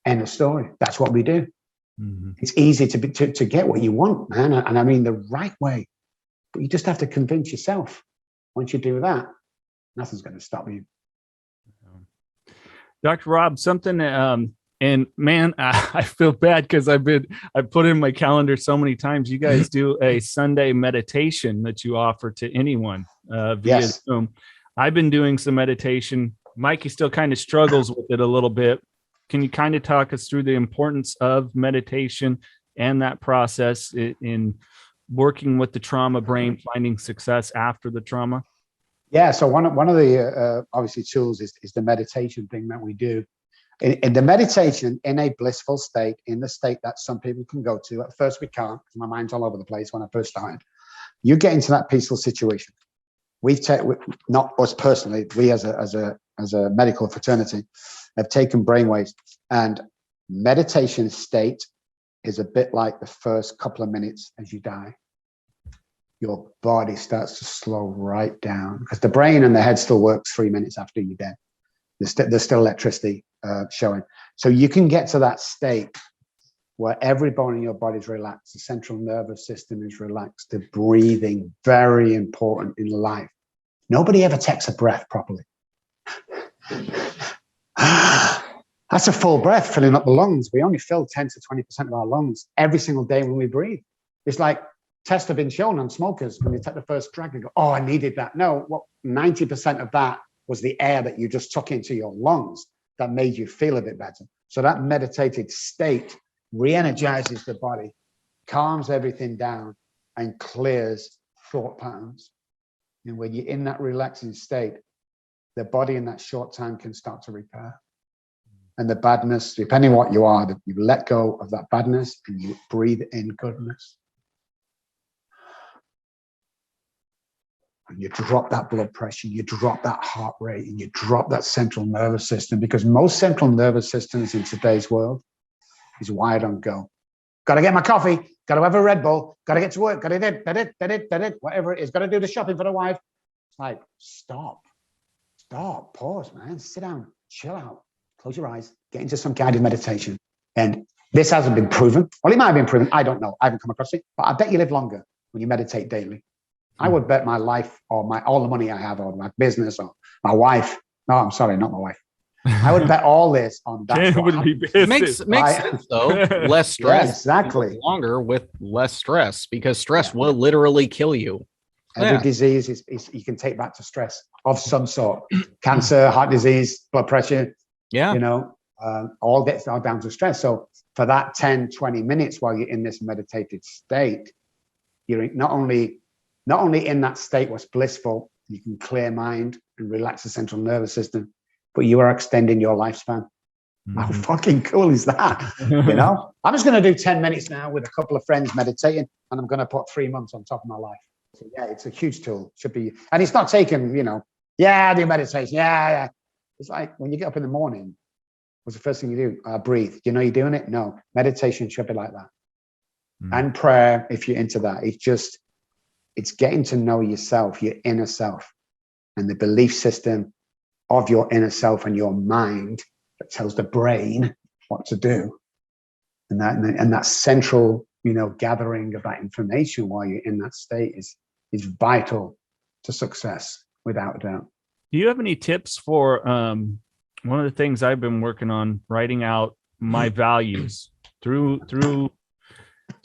End of story. That's what we do. Mm-hmm. It's easy to get what you want, man. And I mean the right way. But you just have to convince yourself. Once you do that, nothing's going to stop you. Dr. Robb, something, and man, I feel bad because I've put in my calendar so many times. You guys do a Sunday meditation that you offer to anyone via Zoom. I've been doing some meditation. Mikey still kind of struggles with it a little bit. Can you kind of talk us through the importance of meditation and that process in working with the trauma brain, finding success after the trauma? Yeah, so one of the obviously tools is the meditation thing that we do. In the meditation, in a blissful state, in the state that some people can go to. At first we can't, because my mind's all over the place when I first started. You get into that peaceful situation. Not us personally, we as a medical fraternity have taken brainwaves, and meditation state is a bit like the first couple of minutes as you die. Your body starts to slow right down, because the brain and the head still works 3 minutes after you're dead. There's still electricity showing. So you can get to that state where every bone in your body is relaxed. The central nervous system is relaxed. The breathing, very important in life. Nobody ever takes a breath properly. That's a full breath filling up the lungs. We only fill 10 to 20% of our lungs every single day when we breathe. It's like tests have been shown on smokers. When you take the first drag, you go, oh, I needed that. No, 90% of that was the air that you just took into your lungs that made you feel a bit better. So that meditated state re-energizes the body, calms everything down, and clears thought patterns. And when you're in that relaxing state, the body in that short time can start to repair. And the badness, depending on what you are, you let go of that badness and you breathe in goodness. And you drop that blood pressure, you drop that heart rate, and you drop that central nervous system, because most central nervous systems in today's world is wired on go. Got to get my coffee, got to have a Red Bull, got to get to work, got to do whatever it is, got to do the shopping for the wife. It's like, stop, pause, man, sit down, chill out, close your eyes, get into some guided meditation. And this hasn't been proven. Well, it might have been proven. I don't know. I haven't come across it, but I bet you live longer when you meditate daily. I would bet my life or all the money I have, or my business, or my wife. No, I'm sorry, not my wife. I would bet all this on that. Makes sense though. Less stress, yeah, exactly. Longer with less stress, because stress will literally kill you. Every disease is you can take back to stress of some sort. Cancer, heart disease, blood pressure. Yeah, all gets down to stress. So for that 10, 20 minutes while you're in this meditated state, you're not only in that state was blissful, you can clear mind and relax the central nervous system, but you are extending your lifespan. Mm-hmm. How fucking cool is that? You know, I'm just going to do 10 minutes now with a couple of friends meditating, and I'm going to put 3 months on top of my life. So yeah, it's a huge tool. Should be, and it's not taken, you know, I do meditation. Yeah. It's like when you get up in the morning, what's the first thing you do? Breathe. Do you know you're doing it? No. Meditation should be like that. And prayer, if you're into that. It's getting to know yourself, your inner self, and the belief system of your inner self and your mind that tells the brain what to do. And that central, you know, gathering of that information while you're in that state is vital to success, without a doubt. Do you have any tips for one of the things I've been working on, writing out my values through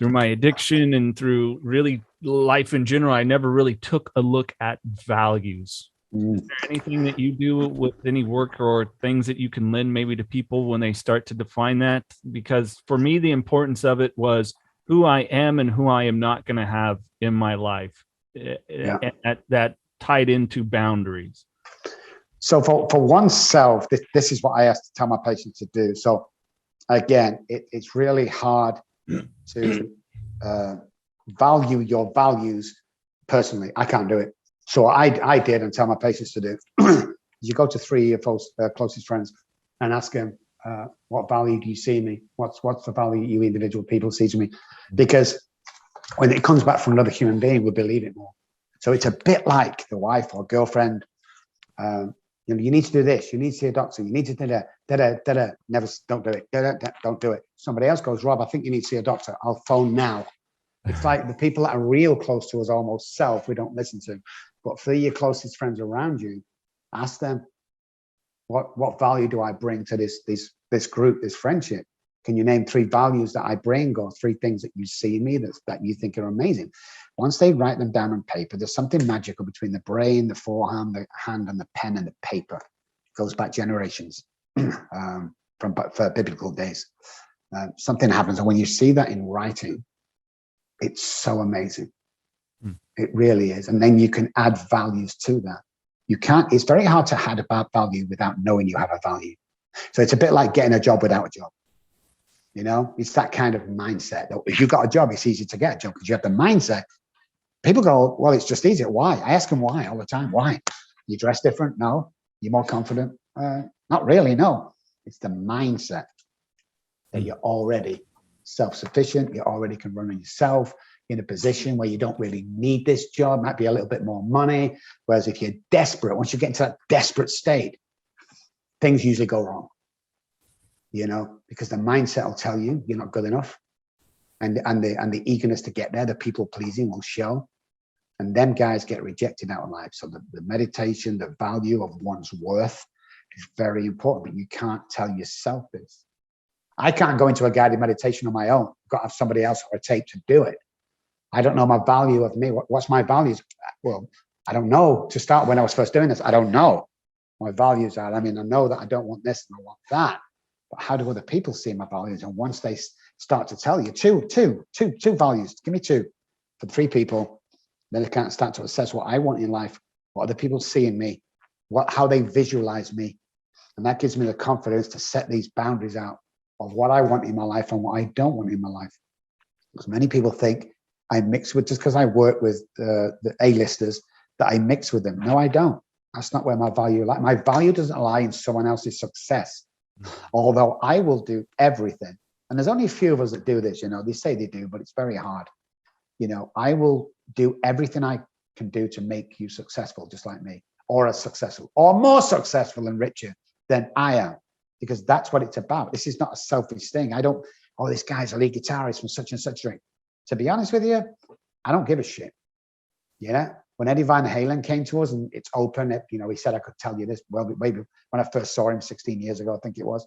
my addiction and through really life in general? I never really took a look at values. Is there anything that you do with any work or things that you can lend maybe to people when they start to define that? Because for me, the importance of it was who I am and who I am not going to have in my life. Yeah. That tied into boundaries. So for oneself, this is what I ask to tell my patients to do. So again, it's really hard to value your values personally. I can't do it. So I did, and tell my patients to do. You go to 3 of your closest friends and ask them, what value do you see in me? What's the value you individual people see to me? Because when it comes back from another human being, we believe it more. So it's a bit like the wife or girlfriend. You know, you need to do this. You need to see a doctor. You need to do that. Never, don't do it. Don't do it. Somebody else goes, Rob, I think you need to see a doctor. I'll phone now. It's like the people that are real close to us, almost self, we don't listen to. But for your closest friends around you, ask them, what value do I bring to this group, this friendship? Can you name 3 values that I bring, or 3 things that you see in me that you think are amazing? Once they write them down on paper, there's something magical between the brain, the forehand, the hand, and the pen and the paper. It goes back generations for biblical days. Something happens, and when you see that in writing, it's so amazing. It really is. And then you can add values to that. You can't, it's very hard to add a bad value without knowing you have a value. So it's a bit like getting a job without a job. You know, it's that kind of mindset that if you've got a job, it's easy to get a job because you have the mindset. People go, well, it's just easy. Why? I ask them why all the time. Why? You dress different? No. You're more confident? Not really, no. It's the mindset that you're already self-sufficient. You already can run on yourself, in a position where you don't really need this job, might be a little bit more money. Whereas if you're desperate, once you get into that desperate state, things usually go wrong, you know, because the mindset will tell you you're not good enough. And the eagerness to get there, the people pleasing will show. And them guys get rejected out of life. So the meditation, the value of one's worth is very important, but you can't tell yourself this. I can't go into a guided meditation on my own. I've got to have somebody else or a tape to do it. I don't know my value of me. What's my values? Well, I don't know. To start, when I was first doing this, I don't know my values are. I mean, I know that I don't want this and I want that. But how do other people see my values? And once they start to tell you two values, give me 2 for 3 people, then they can't start to assess what I want in life, what other people see in me, how they visualize me. And that gives me the confidence to set these boundaries out of what I want in my life and what I don't want in my life. Because many people think I mix with, just because I work with the A-listers, that I mix with them. No, I don't. That's not where my value lies. My value doesn't lie in someone else's success. Although I will do everything. And there's only a few of us that do this, you know, they say they do, but it's very hard. You know, I will do everything I can do to make you successful, just like me, or as successful, or more successful and richer than I am, because that's what it's about. This is not a selfish thing. I don't, oh, this guy's a lead guitarist from such and such drink. To be honest with you, I don't give a shit. Yeah. When Eddie Van Halen came to us and it's open, you know, he said I could tell you this. Well, maybe when I first saw him 16 years ago, I think it was.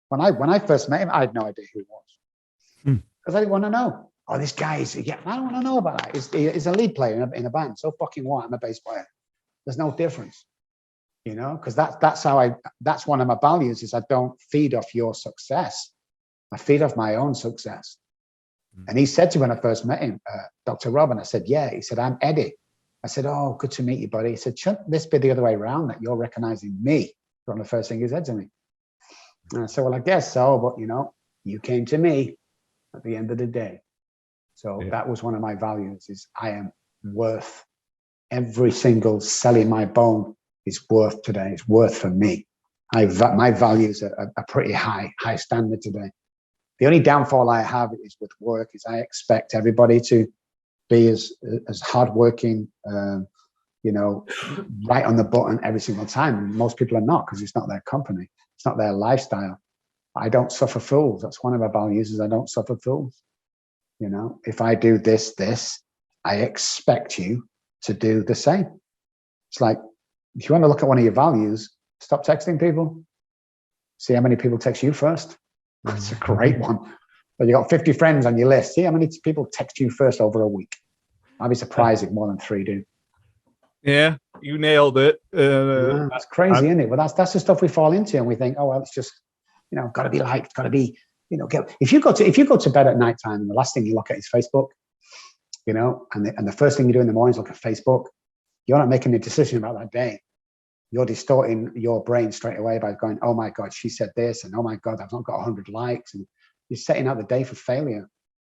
When I first met him, I had no idea who he was because I didn't want to know. Oh, this guy is, yeah, I don't want to know about that. He's a lead player in a band. So fucking what? I'm a bass player. There's no difference, you know, because that's one of my values is I don't feed off your success. I feed off my own success. And he said to me when I first met him, Dr. Robb, and I said, yeah. He said, I'm Eddie. I said, oh, good to meet you, buddy. He said, shouldn't this be the other way around, that you're recognizing me? From the first thing he said to me. And I said, well, I guess so, but you came to me at the end of the day. So that was one of my values, is I am worth every single cell in my bone is worth today. It's worth for me. My values are pretty high standard today. The only downfall I have is with work is I expect everybody to be as hardworking, right on the button every single time. And most people are not, because it's not their company. It's not their lifestyle. I don't suffer fools. That's one of my values, is I don't suffer fools. If I do this, I expect you to do the same. It's like, if you want to look at one of your values, stop texting people. See how many people text you first. That's a great one. But you got 50 friends on your list. See how many people text you first over a week. I'd be surprised if more than 3 do. Yeah, you nailed it. It's crazy, isn't it? But that's the stuff we fall into, and we think, oh well, it's just, got to be liked, got to be, if you go to bed at night time and the last thing you look at is Facebook, and the first thing you do in the morning is look at Facebook, you're not making a decision about that day. You're distorting your brain straight away by going, oh my God, she said this, and oh my God, I've not got 100 likes, and you're setting out the day for failure.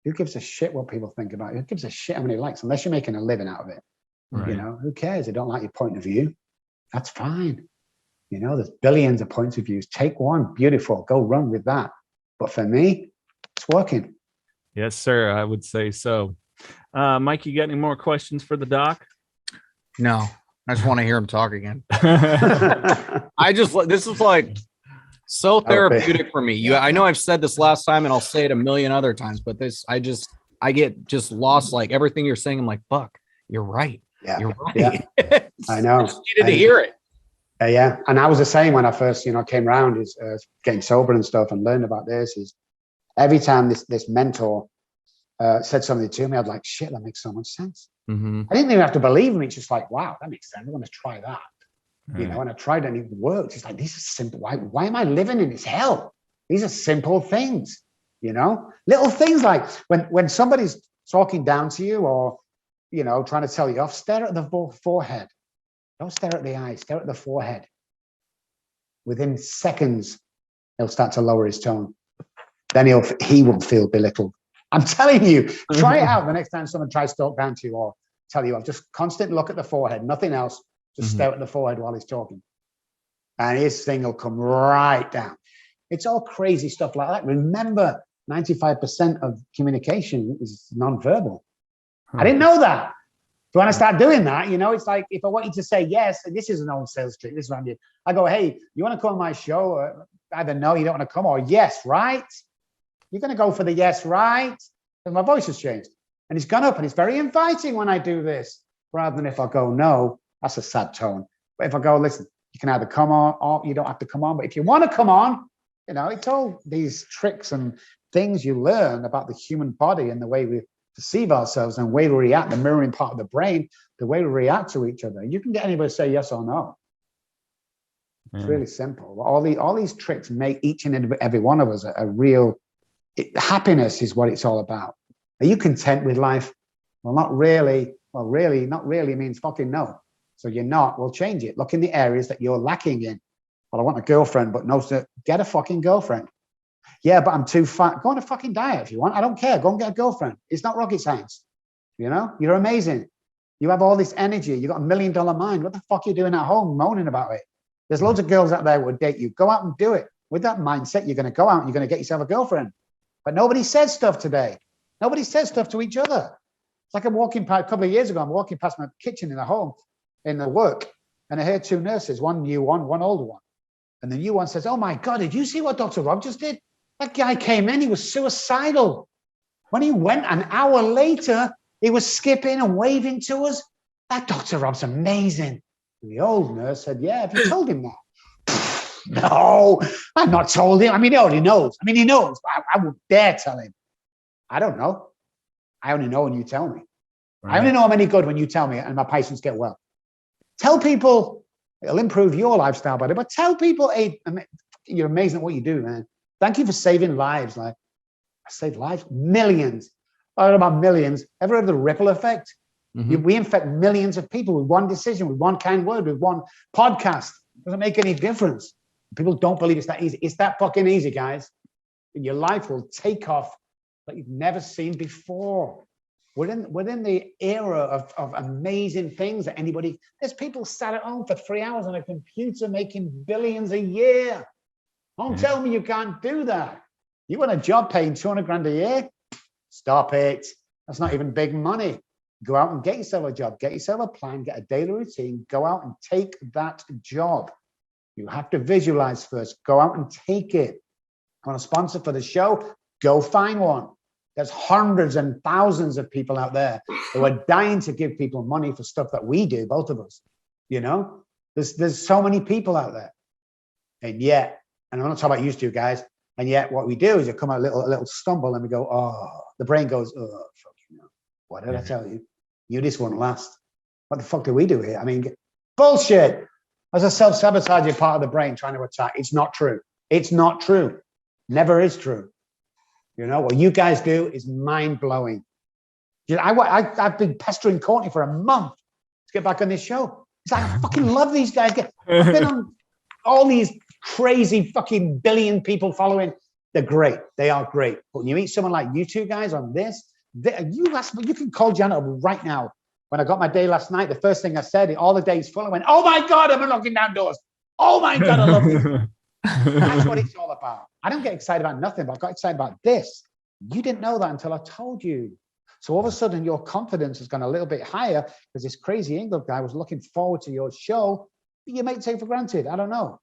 Who gives a shit what people think about you? Who gives a shit how many likes, unless you're making a living out of it? Right. Who cares? They don't like your point of view. That's fine. There's billions of points of views. Take one, beautiful, go run with that. But for me, it's working. Yes, sir. I would say so. Mike, you got any more questions for the doc? No, I just want to hear him talk again. This is like so therapeutic for me. I know I've said this last time and I'll say it a million other times, but I get just lost. Like everything you're saying, I'm like, fuck, you're right. Yeah. You're right. Yeah. I know. I just needed to hear it. Yeah. And I was the same when I first, came around, is getting sober and stuff and learned about this, is every time this mentor said something to me, I'd like, shit, that makes so much sense. Mm-hmm. I didn't even have to believe me. It's just like, wow, that makes sense. I'm going to try that. And I tried it and it worked. It's like, these are simple. Why am I living in this hell? These are simple things, little things like when somebody's talking down to you or, trying to tell you off, stare at the forehead. Don't stare at the eyes, stare at the forehead. Within seconds, he'll start to lower his tone. Then he will feel belittled. I'm telling you, try it out the next time someone tries to talk down to you or tell you off. Just constant look at the forehead, nothing else. Just stare at the forehead while he's talking. And his thing will come right down. It's all crazy stuff like that. Remember, 95% of communication is nonverbal. I didn't know that. So when I start doing that, it's like, if I want you to say yes, and this is an old sales trick, this is what I do. I go, hey, you want to come on my show? Or either no, you don't want to come, or yes, right? You're going to go for the yes, right? And my voice has changed. And it's gone up, and it's very inviting when I do this, rather than if I go, no, that's a sad tone. But if I go, listen, you can either come on or you don't have to come on. But if you want to come on, it's all these tricks and things you learn about the human body and the way we perceive ourselves and the way we react, the mirroring part of the brain, the way we react to each other. You can get anybody to say yes or no. It's really simple. All these tricks make each and every one of us a real happiness is what it's all about. Are you content with life? Well, not really. Well, really, not really means fucking no. So you're not, we'll change it. Look in the areas that you're lacking in. Well, I want a girlfriend, but no, get a fucking girlfriend. Yeah, but I'm too fat. Go on a fucking diet if you want. I don't care. Go and get a girlfriend. It's not rocket science. You're amazing. You have all this energy. You got $1 million mind. What the fuck are you doing at home moaning about it? There's loads of girls out there who would date you. Go out and do it. With that mindset, you're going to go out and you're going to get yourself a girlfriend. But nobody says stuff today. Nobody says stuff to each other. It's like I'm walking past, a couple of years ago, I'm walking past my kitchen in the home, in the work, and I heard 2 nurses, one new one older one. And the new one says, oh my God, did you see what Dr. Robb just did? That guy came in, he was suicidal. When he went an hour later, he was skipping and waving to us. That Dr. Robb's amazing. And the old nurse said, yeah, have you told him that? No, I've not told him. I mean, he already knows. He knows, but I would dare tell him. I don't know. I only know when you tell me. Right. I only know I'm any good when you tell me and my patients get well. Tell people, it'll improve your lifestyle, buddy, but tell people, hey, you're amazing at what you do, man. Thank you for saving lives. Like, I saved lives, millions. I don't know about millions. Ever heard of the ripple effect? Mhm. We infect millions of people with one decision, with one kind word, with one podcast. Doesn't make any difference. People don't believe it's that easy. It's that fucking easy, guys. Your life will take off like you've never seen before. We're in the era of amazing things that there's people sat at home for 3 hours on a computer making billions a year. Don't tell me you can't do that. You want a job paying 200 grand a year? Stop it. That's not even big money. Go out and get yourself a job, get yourself a plan, get a daily routine, go out and take that job. You have to visualize first, go out and take it. I want a sponsor for the show, go find one. There's hundreds and thousands of people out there who are dying to give people money for stuff that we do, both of us. You know, there's so many people out there. And yet, and I'm not talking about you two guys, and yet what we do is you come a little stumble and we go, oh, the brain goes, oh, fuck you know. What did I tell you? You just won't last. What the fuck do we do here? I mean, bullshit. As a self-sabotaging part of the brain trying to attack. It's not true. It's not true. Never is true. You know, what you guys do is mind-blowing. You know, I've been pestering Courtney for a month to get back on this show. It's like, I fucking love these guys. I've been on all these crazy fucking billion people following. They're great. They are great. But when you meet someone like you two guys on this, you can call Janet up right now. When I got my day last night, the first thing I said, all the days full, I went, oh my God, I've been knocking down doors. Oh my God, I love this. That's what it's all about. I don't get excited about nothing, but I got excited about this. You didn't know that until I told you. So all of a sudden, your confidence has gone a little bit higher because this crazy England guy was looking forward to your show that you may take for granted. I don't know.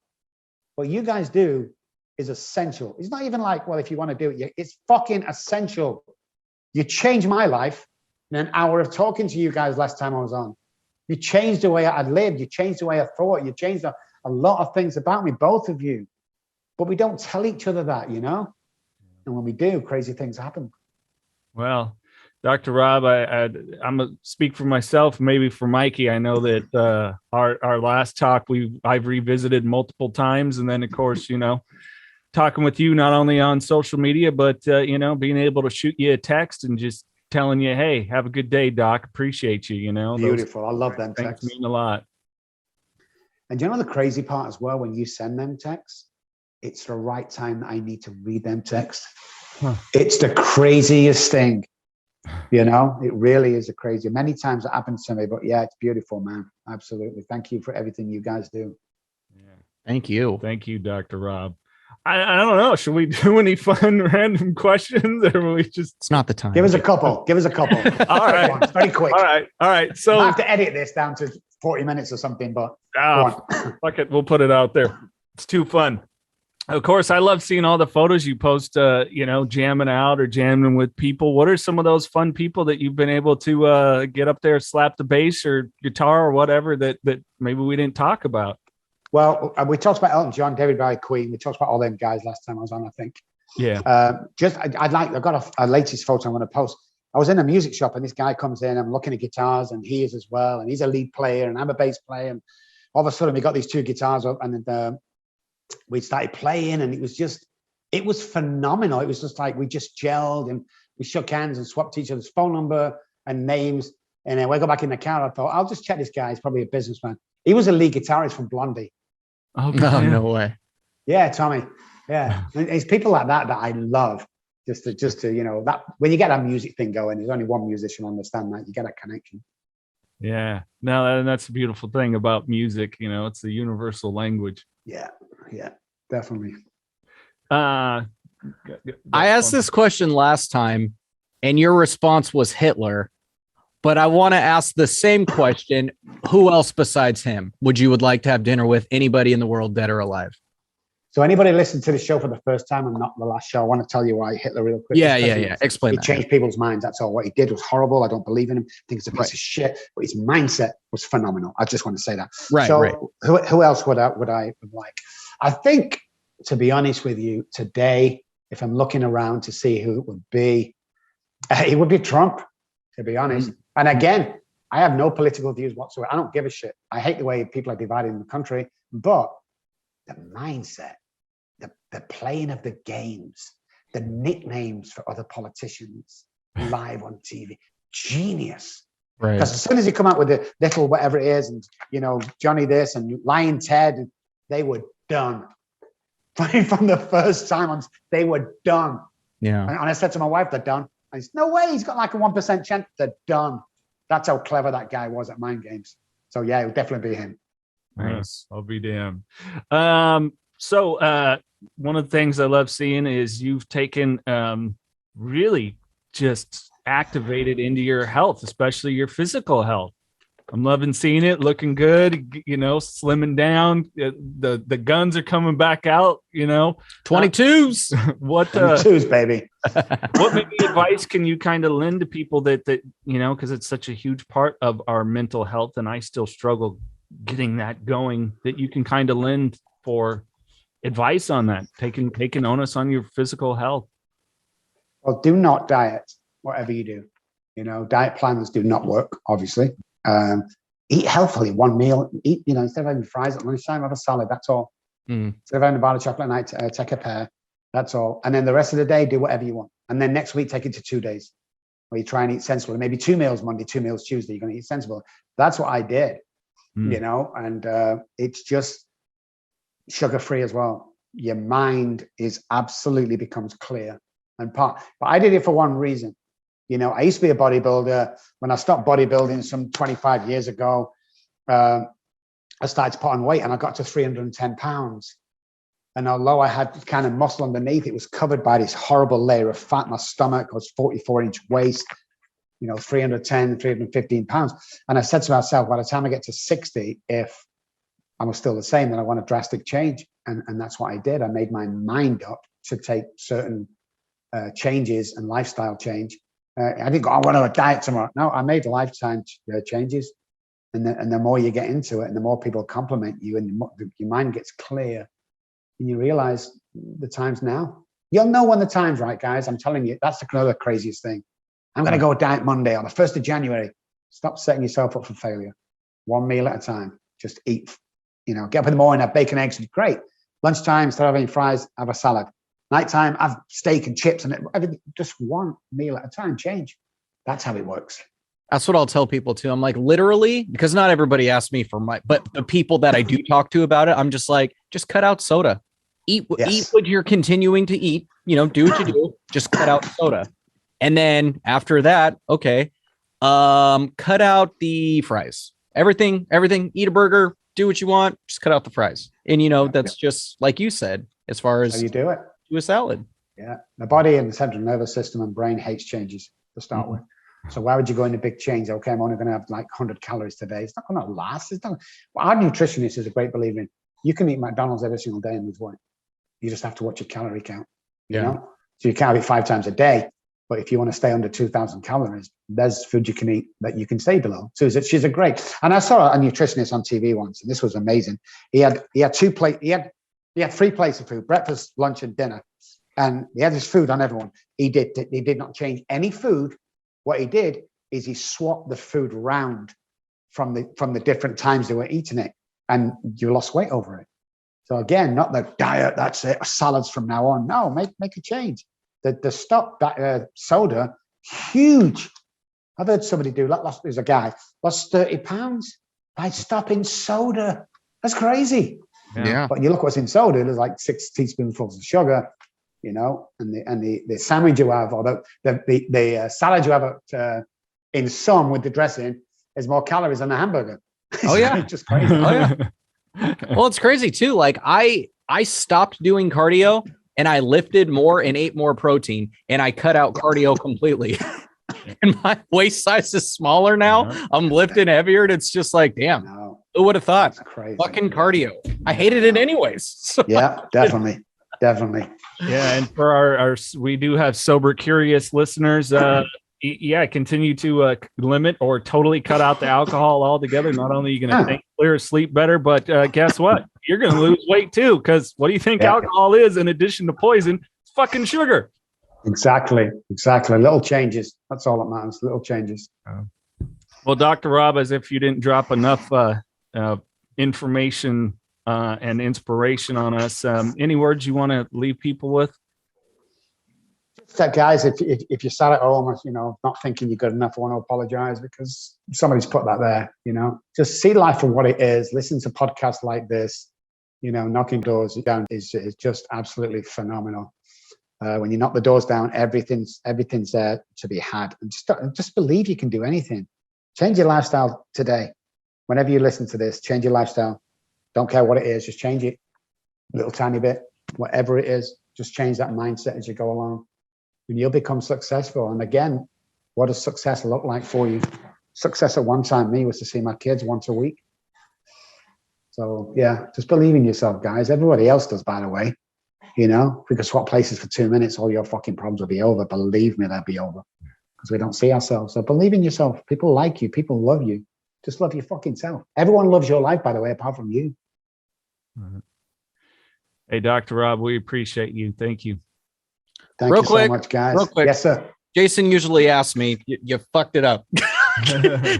What you guys do is essential. It's not even like, well, if you want to do it, it's fucking essential. You changed my life in an hour of talking to you guys last time I was on. You changed the way I lived. You changed the way I thought. You changed a lot of things about me, both of you. But we don't tell each other that, you know? And when we do, crazy things happen. Well, Dr. Robb, I'm gonna speak for myself, maybe for Mikey. I know that our last talk I've revisited multiple times, and then of course, you know, talking with you not only on social media, but you know, being able to shoot you a text and just telling you, hey, have a good day, Doc. Appreciate you. You know, beautiful. I love them things texts. mean a lot. And you know the crazy part as well, when you send them texts, it's the right time that I need to read them texts. Huh. It's the craziest thing. You know, it really is a crazy. Many times it happens to me, but yeah, it's beautiful, man. Absolutely. Thank you for everything you guys do. Yeah. Thank you. Thank you, Dr. Robb. I don't know. Should we do any fun random questions, or will we just? It's not the time. Give us a couple. Give us a couple. All right. It's very quick. All right. So I have to edit this down to 40 minutes or something, but fuck it. We'll put it out there. It's too fun. Of course, I love seeing all the photos you post, you know, jamming out or jamming with people. What are some of those fun people that you've been able to get up there, slap the bass or guitar or whatever that maybe we didn't talk about? Well, we talked about Elton John, David Bowie, Queen. We talked about all them guys last time I was on, I think. Yeah. I've got a latest photo I'm going to post. I was in a music shop and this guy comes in. I'm looking at guitars and he is as well. And he's a lead player and I'm a bass player. And all of a sudden we got these two guitars up and we started playing and it was phenomenal. It was just like we just gelled and we shook hands and swapped each other's phone number and names. And then when I got back in the car, I thought, I'll just check this guy. He's probably a businessman. He was a lead guitarist from Blondie. Oh, no way. Yeah, Tommy. Yeah. And it's people like that I love. Just to, you know, that when you get that music thing going, there's only one musician understand that. You get that connection. Yeah. No, that's the beautiful thing about music. You know, it's the universal language. Yeah, definitely. I asked this question last time and your response was Hitler, but I want to ask the same question. Who else besides him would like to have dinner with? Anybody in the world, dead or alive? So anybody listened to the show for the first time and not the last show, I want to tell you why Hitler real quick. Yeah. Explain that. He changed people's minds. That's all. What he did was horrible. I don't believe in him. I think it's a piece of shit. But his mindset was phenomenal. I just want to say that. Right. So who else would I like? I think, to be honest with you, today, if I'm looking around to see who it would be Trump, to be honest. Mm-hmm. And again, I have no political views whatsoever. I don't give a shit. I hate the way people are divided in the country, but the mindset, the playing of the games, the nicknames for other politicians, live on TV. Genius. Right. Because as soon as you come out with the little whatever it is, and you know, Johnny this and Lion Ted, they were done. From the first time on, they were done. Yeah. And I said to my wife, they're done. I said, no way, he's got like a 1% chance. They're done. That's how clever that guy was at mind games. So yeah, it would definitely be him. Nice. I'll be damned. So one of the things I love seeing is you've taken really just activated into your health, especially your physical health. I'm loving seeing it, looking good, you know, slimming down. The guns are coming back out, you know. 22s. What 22s, baby. What maybe advice can you kind of lend to people that you know, because it's such a huge part of our mental health, and I still struggle getting that going, that you can kind of lend for advice on that, taking onus on your physical health? Well, do not diet, whatever you do. You know, diet plans do not work, obviously. Eat healthily, one meal, eat, you know, instead of having fries at lunchtime, have a salad, that's all. Instead of having a bar of chocolate at night, take a pear, that's all. And then the rest of the day, do whatever you want. And then next week, take it to 2 days where you try and eat sensible. Maybe 2 meals Monday, 2 meals Tuesday, you're going to eat sensible. That's what I did, you know, and it's just sugar-free as well. Your mind absolutely becomes clear and but I did it for one reason. You know, I used to be a bodybuilder. When I stopped bodybuilding some 25 years ago, I started to put on weight and I got to 310 pounds. And although I had kind of muscle underneath, it was covered by this horrible layer of fat. My stomach was 44-inch waist, you know, 310, 315 pounds. And I said to myself, by the time I get to 60, if I was still the same, then I want a drastic change. And that's what I did. I made my mind up to take certain changes and lifestyle change. I didn't go, I want to diet tomorrow. No, I made lifetime changes. And the more you get into it and the more people compliment you and your mind gets clear and you realize the time's now. You'll know when the time's right, guys. I'm telling you, that's another craziest thing. I'm going to go diet Monday on the 1st of January. Stop setting yourself up for failure. One meal at a time. Just eat, you know, get up in the morning, have bacon, eggs, great. Lunchtime, instead of having fries, have a salad. Nighttime, have steak and chips and everything. Just one meal at a time, change. That's how it works. That's what I'll tell people too. I'm like, literally, because not everybody asks me for but the people that I do talk to about it, I'm just like, just cut out soda. Eat what you're continuing to eat. You know, do what you do. Just cut out soda. And then after that, okay, cut out the fries. Everything, eat a burger, do what you want, just cut out the fries. And, you know, that's just like you said, as far as how you do it. Do a salad. Yeah. The body and the central nervous system and brain hates changes to start with. So why would you go into big change? Okay, I'm only going to have like 100 calories today. It's not going to last. It's not. Well, our nutritionist is a great believer in, you can eat McDonald's every single day and lose weight. You just have to watch your calorie count, you know? So you can't eat 5 times a day. But if you want to stay under 2,000 calories, there's food you can eat that you can stay below. So she's a great, and I saw a nutritionist on TV once, and this was amazing. He had 3 plates of food, breakfast, lunch, and dinner. And he had his food on everyone. He did not change any food. What he did is he swapped the food around from the different times they were eating it, and you lost weight over it. So again, not the diet, that's it, salads from now on. No, make a change. The stop soda, huge. I've heard somebody there's a guy, lost 30 pounds by stopping soda. That's crazy. Yeah. But you look what's in soda, there's like 6 teaspoonfuls of sugar, you know, and the sandwich you have, or the salad you have in some with the dressing is more calories than a hamburger. Oh yeah. It's just crazy. Oh yeah. Well, it's crazy too. Like I stopped doing cardio and I lifted more and ate more protein and I cut out cardio completely. And my waist size is smaller now. I'm lifting heavier and it's just like, damn, who would have thought? That's crazy. Fucking cardio. I hated it anyways. So. Yeah, definitely. Yeah, and for our we do have sober curious listeners. Continue to limit or totally cut out the alcohol altogether. Not only are you going to think clear, sleep better, but guess what? You're going to lose weight too. Because what do you think alcohol is in addition to poison? It's fucking sugar. Exactly. Little changes. That's all that matters. Little changes. Well, Dr. Robb, as if you didn't drop enough information and inspiration on us, any words you want to leave people with? that, guys, if you're sat at home, not thinking you're good enough, I want to apologize because somebody's put that there. Just see life for what it is. Listen to podcasts like this. Knocking doors down is just absolutely phenomenal. When you knock the doors down, everything's there to be had, and just believe you can do anything. Change your lifestyle today. Whenever you listen to this, change your lifestyle. Don't care what it is, just change it a little tiny bit. Whatever it is, just change that mindset as you go along, and you'll become successful. And again, what does success look like for you? Success at one time, me, was to see my kids once a week. So yeah, just believe in yourself, guys. Everybody else does, by the way. If we could swap places for 2 minutes, all your fucking problems will be over. Believe me, they'll be over, because we don't see ourselves. So believe in yourself. People like you. People love you. Just love your fucking self. Everyone loves your life, by the way, apart from you. Hey, Dr. Robb, we appreciate you. Thank you. Thank you so much, guys. Real quick. Yes, sir. Jason usually asks me, you fucked it up.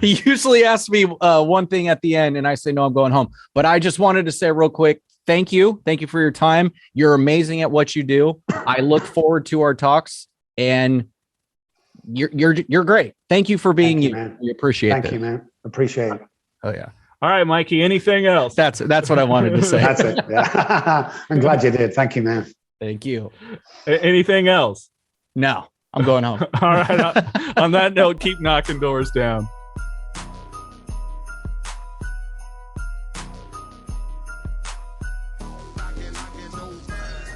He usually asks me one thing at the end, and I say, no, I'm going home. But I just wanted to say real quick, thank you. Thank you for your time. You're amazing at what you do. I look forward to our talks, and you're great. Thank you for being you. Man. We appreciate it. Thank you, man. Appreciate it. Oh yeah. All right, Mikey, anything else? That's what I wanted to say. That's it. Yeah. I'm glad you did. Thank you, man. Thank you. Anything else? No, I'm going home. All right. On that note, keep knocking doors down.